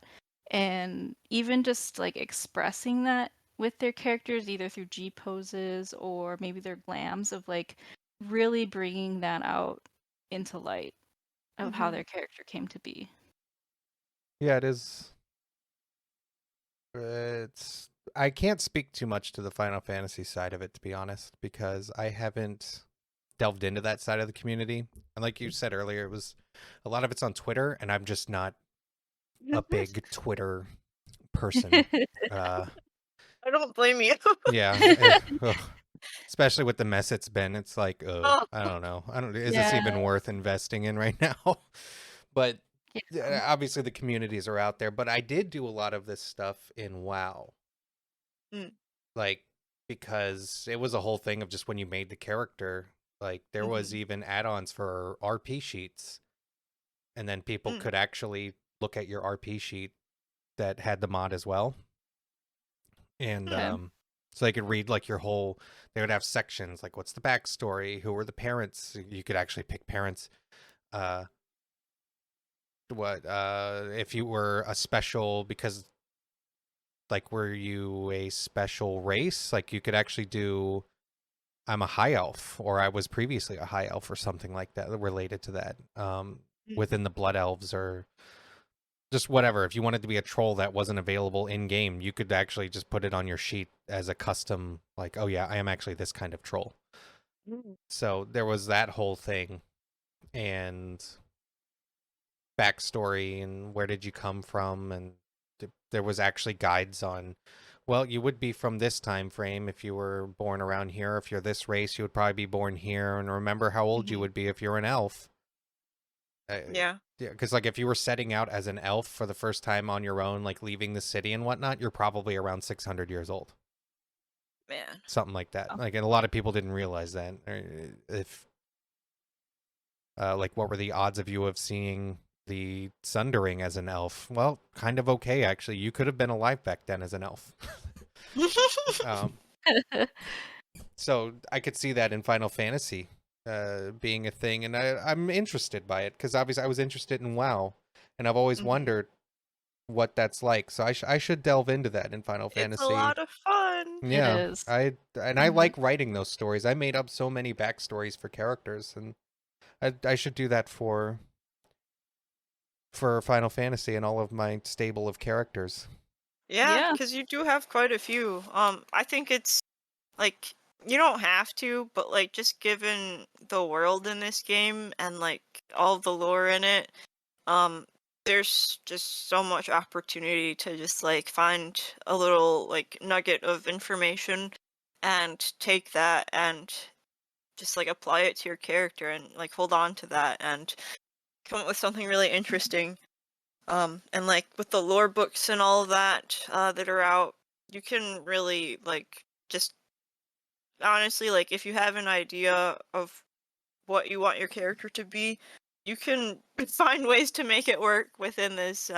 and even just like expressing that with their characters either through G poses or maybe their glams, of like really bringing that out into light of how Hmm. their character came to be. Yeah, it is. It's I can't speak too much to the Final Fantasy side of it, to be honest, because I haven't delved into that side of the community. And like you said earlier, it was a lot of it's on Twitter, and I'm just not a big Twitter person. Uh, I don't blame you. yeah, ugh. Especially with the mess it's been. It's like, Oh. I don't know. I don't. Is this Yeah, even worth investing in right now? But yeah. obviously the communities are out there. But I did do a lot of this stuff in WoW, Mm. like because it was a whole thing of just when you made the character. Like there was Mhm. even add-ons for RP sheets, and then people Mm. could actually look at your RP sheet that had the mod as well. And Okay. so they could read like your whole. They would have sections like what's the backstory, who were the parents. You could actually pick parents. Uh, what if you were a special because like were you a special race? Like you could actually do I'm a high elf, or I was previously a high elf, or something like that related to that. Within the blood elves, or just whatever. If you wanted to be a troll that wasn't available in game, you could actually just put it on your sheet as a custom, like, oh yeah, I am actually this kind of troll. Mm. So there was that whole thing, and backstory, and where did you come from, and there was actually guides on. Well, you would be from this time frame if you were born around here. If you're this race, you would probably be born here. And remember how old you Mhm. would be if you're an elf. Yeah. Yeah, because like if you were setting out as an elf for the first time on your own, like leaving the city and whatnot, you're probably around 600 years old, Man. something like that. Oh. Like, and a lot of people didn't realize that. If like, what were the odds of you of seeing the Sundering as an elf? Well, kind of okay actually. You could have been alive back then as an elf. um, so I could see that in Final Fantasy being a thing, and I'm interested by it because obviously I was interested in WoW, and I've always Mhm. wondered what that's like. So I should delve into that in Final It's a Fantasy. lot of fun. It Yeah, is. I Mhm. like writing those stories. I made up so many backstories for characters, and I should do that for Final Fantasy and all of my stable of characters. Yeah, Yeah. because you do have quite a few. I think it's like you don't have to, but like just given the world in this game and like all the lore in it, um, there's just so much opportunity to just like find a little like nugget of information and take that and just like apply it to your character and like hold on to that and come up with something really interesting. And like with the lore books and all of that that are out, you can really like just honestly like if you have an idea of what you want your character to be, you can find ways to make it work within this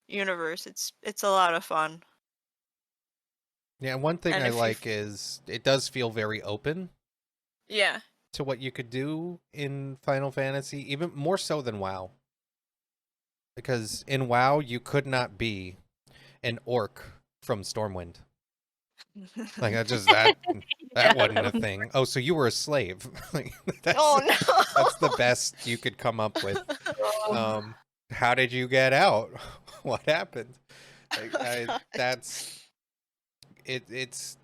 universe. It's a lot of fun. Yeah, one thing And I if you like is it does feel very open yeah. to what you could do in Final Fantasy, even more so than WoW. Because in WoW, you could not be an orc from Stormwind. Like that Yeah, wasn't that a one. thing. Oh, so you were a slave. Like, Oh that's the no. best you could come up with. Oh. How did you get out? What happened? Like Oh, God. that's it's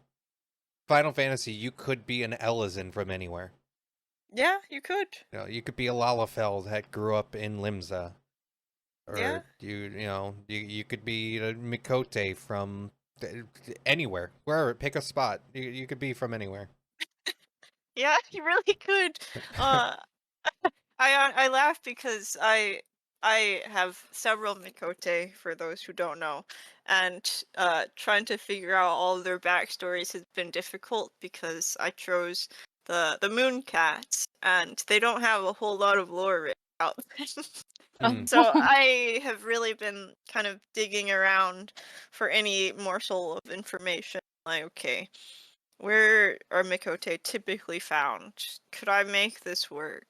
Final Fantasy. You could be an Elezen from anywhere. Yeah, you could. You know, you could be a Lalafell that grew up in Limsa, Yeah. or you could be a Mikote from anywhere, wherever. Pick a spot. You could be from anywhere. Yeah, you really could. Uh I laugh because I have several Mikote for those who don't know, and trying to figure out all of their backstories has been difficult because I chose the Moon Cats, and they don't have a whole lot of lore written out. Mm. So I have really been kind of digging around for any morsel of information. Like, okay, where are Mikote typically found? Could I make this work?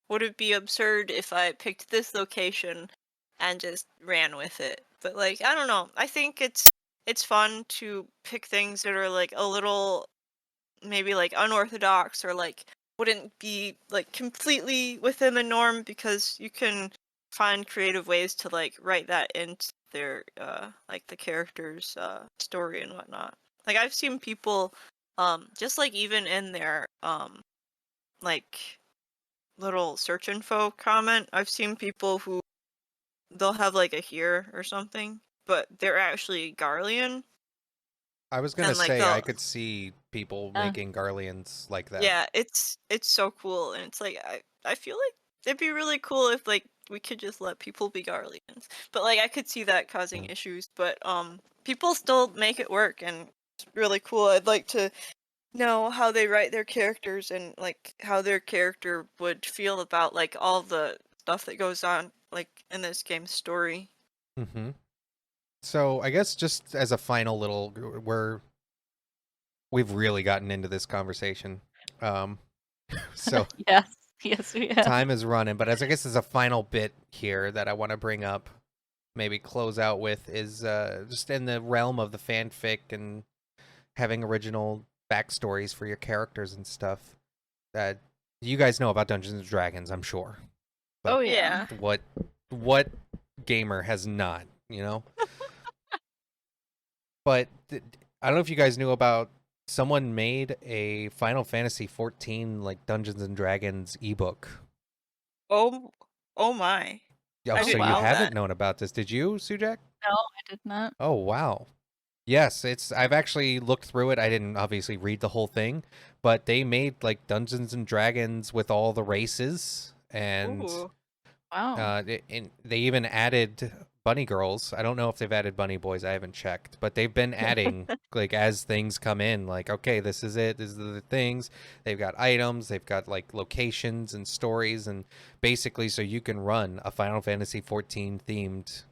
Would it be absurd if I picked this location and just ran with it? But like, I don't know. I think it's fun to pick things that are like a little maybe like unorthodox or like wouldn't be like completely within the norm because you can find creative ways to like write that into their like the character's story and whatnot. Like I've seen people just like even in their like little search info comment, I've seen people who they'll have like a here or something, but they're actually Garlean I was gonna and like say I they'll could see people Uh, making Garleans like that. yeah, it's so cool, and it's like I feel like it'd be really cool if like we could just let people be Garleans. But like I could see that causing Mm. issues, but people still make it work and it's really cool. I'd like to know how they write their characters and like how their character would feel about like all the stuff that goes on like in this game's story. Mm-hmm. So I guess just as a final little, we've really gotten into this conversation. Um, so Yes. Yes, we have. time is running, but as I guess as a final bit here that I want to bring up, maybe close out with is just in the realm of the fanfic and having original backstories for your characters and stuff. That you guys know about Dungeons and Dragons, I'm sure. But Oh yeah. what gamer has not, you know? But I don't know if you guys knew about someone made a Final Fantasy 14 like Dungeons and Dragons ebook. Oh, oh my. Oh, I Oh so didn't you wow. know haven't that. known about this, did you, Sujak? No, I did not. Oh wow. Yes, I've actually looked through it. I didn't obviously read the whole thing, but they made like Dungeons and Dragons with all the races and Ooh. Wow. and they even added bunny girls. I don't know if they've added bunny boys. I haven't checked, but they've been adding like as things come in. Like, okay, this is it. These are the things. They've got items. They've got like locations and stories, and basically, so you can run a Final Fantasy 14 themed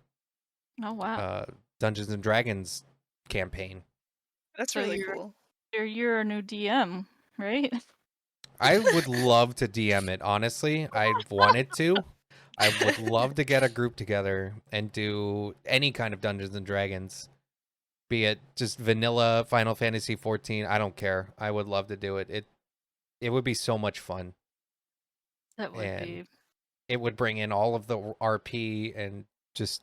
Oh wow. Dungeons and Dragons campaign. That's So really cool. you're a new DM, right? I would love to DM it. Honestly, I've wanted to. I would love to get a group together and do any kind of Dungeons and Dragons, be it just vanilla Final Fantasy 14. I don't care. I would love to do it. It would be so much fun, That would and be. it would bring in all of the RP and just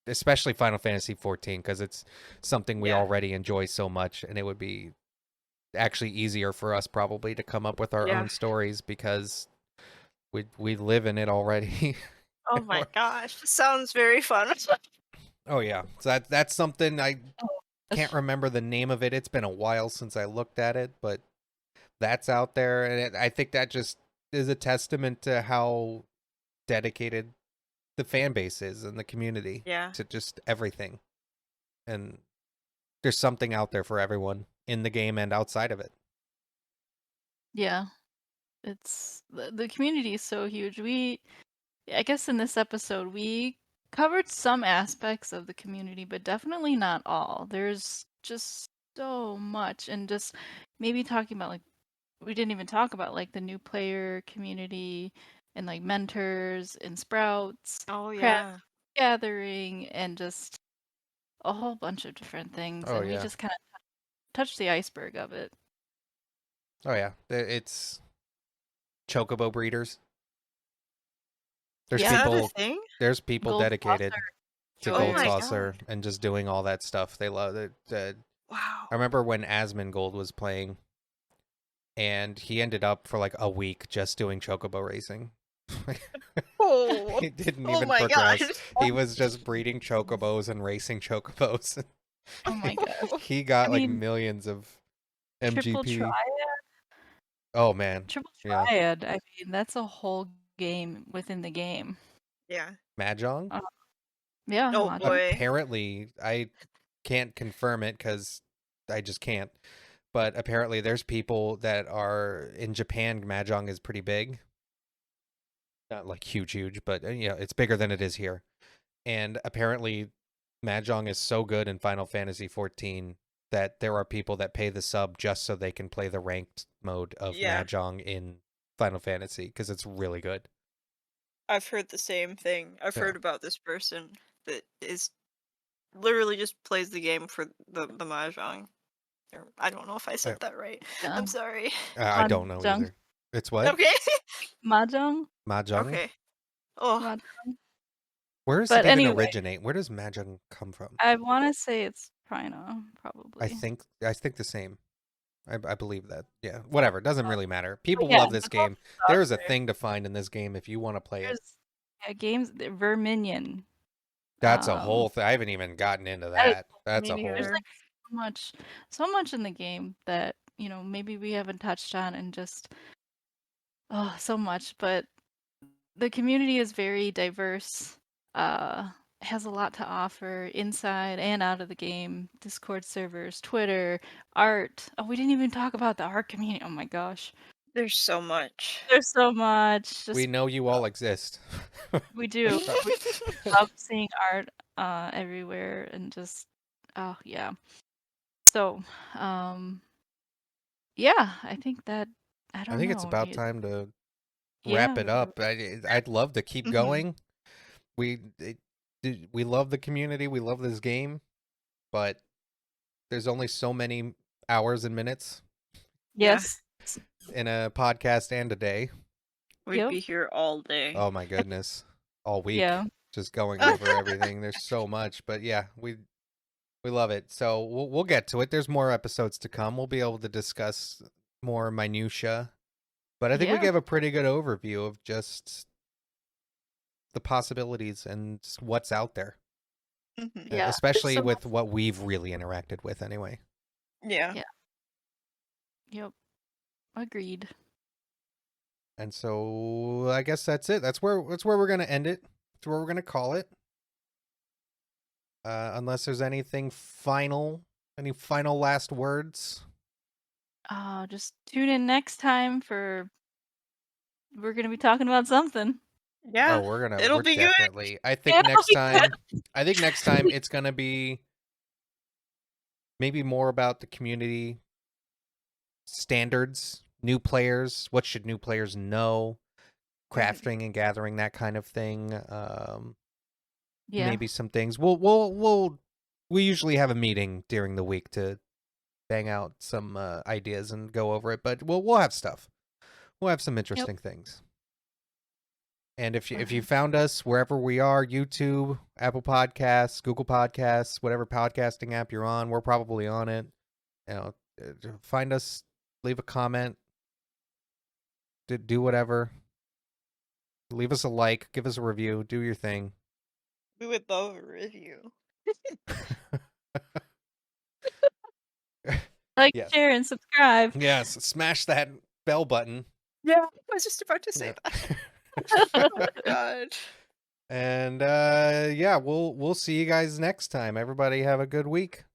especially Final Fantasy 14 because it's something we Yeah. already enjoy so much, and it would be actually easier for us probably to come up with our Yeah. own stories because we live in it already. Oh my gosh. Sounds very fun. Oh yeah, so that's something I Oh, can't remember the name of it. It's been a while since I looked at it, but that's out there, and I think that just is a testament to how dedicated the fan base is and the community Yeah. to just everything. And there's something out there for everyone in the game and outside of it. Yeah. It's the community is so huge. I guess in this episode we covered some aspects of the community, but definitely not all. There's just so much, and just maybe talking about like we didn't even talk about like the new player community and like mentors and sprouts, Oh craft yeah. gathering, and just a whole bunch of different things. Oh And we yeah. just kind of touched the iceberg of it. Oh yeah. It's chocobo breeders. There's Is Yeah, that a people thing? there's people gold dedicated to Oh Gold my Saucer gosh. and just doing all that stuff. They love it. Wow. I remember when Asmongold was playing, and he ended up for like a week just doing chocobo racing. Oh. He didn't Oh even my god. progress. He was just breeding chocobos and racing chocobos. Oh my gosh. He I got like mean, millions of triple MGP. Oh man, triple yeah. triad. I mean, that's a whole game within the game. Yeah. Mahjong. Uh, yeah, Oh Mahjong. boy. Apparently, I can't confirm it because I just can't. But apparently, there's people that are in Japan. Mahjong is pretty big, not like huge, huge, but yeah, it's bigger than it is here. And apparently, Mahjong is so good in Final Fantasy 14 that there are people that pay the sub just so they can play the ranked mode of Yeah. Mahjong in Final Fantasy because it's really good. I've heard the same thing. I've Yeah. heard about this person that is literally just plays the game for the mahjong. Or, I don't know if I said that right. Yeah. I'm sorry. I don't know Mahjong. either. It's what? Okay. Mahjong. Mahjong? Okay. Oh, Mahjong. Where does But it even anyway, originate? Where does Mahjong come from? I want to say it's China, I probably. think the same. I believe that. Yeah, whatever. Doesn't really matter. People yeah, love this the Gold game. There is a Saucer. thing to find in this game if you want to play it. There's games Verminion. That's a whole thing. I haven't even gotten into that. That's me a whole. There's neither. like so much in the game that maybe we haven't touched on, and just so much. But the community is very diverse. Has a lot to offer inside and out of the game. Discord servers, Twitter, art. Oh, we didn't even talk about the art community. Oh my gosh. There's so much. There's so much. Just We know you all exist. we do. We love seeing art everywhere and just yeah. So, yeah, I think that I I don't think it's know. about time to wrap Yeah, it up. I'd love to keep Mhm. going. We love the community. We love this game, but there's only so many hours and minutes Yeah. yes. in a podcast and a day. We'd Yep. be here all day. Oh my goodness, all week Yeah. just going over everything. There's so much, but yeah, we love it. So we'll get to it. There's more episodes to come. We'll be able to discuss more minutia, but I think we Yeah. gave a pretty good overview of just the possibilities and just what's out there. Mhm. Yeah. Especially So with what we've really interacted with anyway. Yeah. Yeah. Yep. Agreed. And so I guess that's it. That's where we're gonna end it. That's where we're gonna call it. Unless there's anything final, any final last words. Just tune in next time for we're gonna be talking about something. Yeah. Oh, It'll we're be good. definitely. I think It'll next be good. time it's gonna be maybe more about the community standards, new players. What should new players know? Crafting and gathering, that kind of thing. Yeah. Maybe some things. We usually have a meeting during the week to bang out some ideas and go over it, but we'll have stuff. We'll have some interesting things. And if you found us wherever we are, YouTube, Apple Podcasts, Google Podcasts, whatever podcasting app you're on, we're probably on it. You know, find us, leave a comment, do whatever. Leave us a like, give us a review, do your thing. We would love a review. Like, Yes. share, and subscribe. Yes, smash that bell button. Yeah, I was just about to say Yeah. that. Oh my god. And yeah, we'll see you guys next time. Everybody have a good week.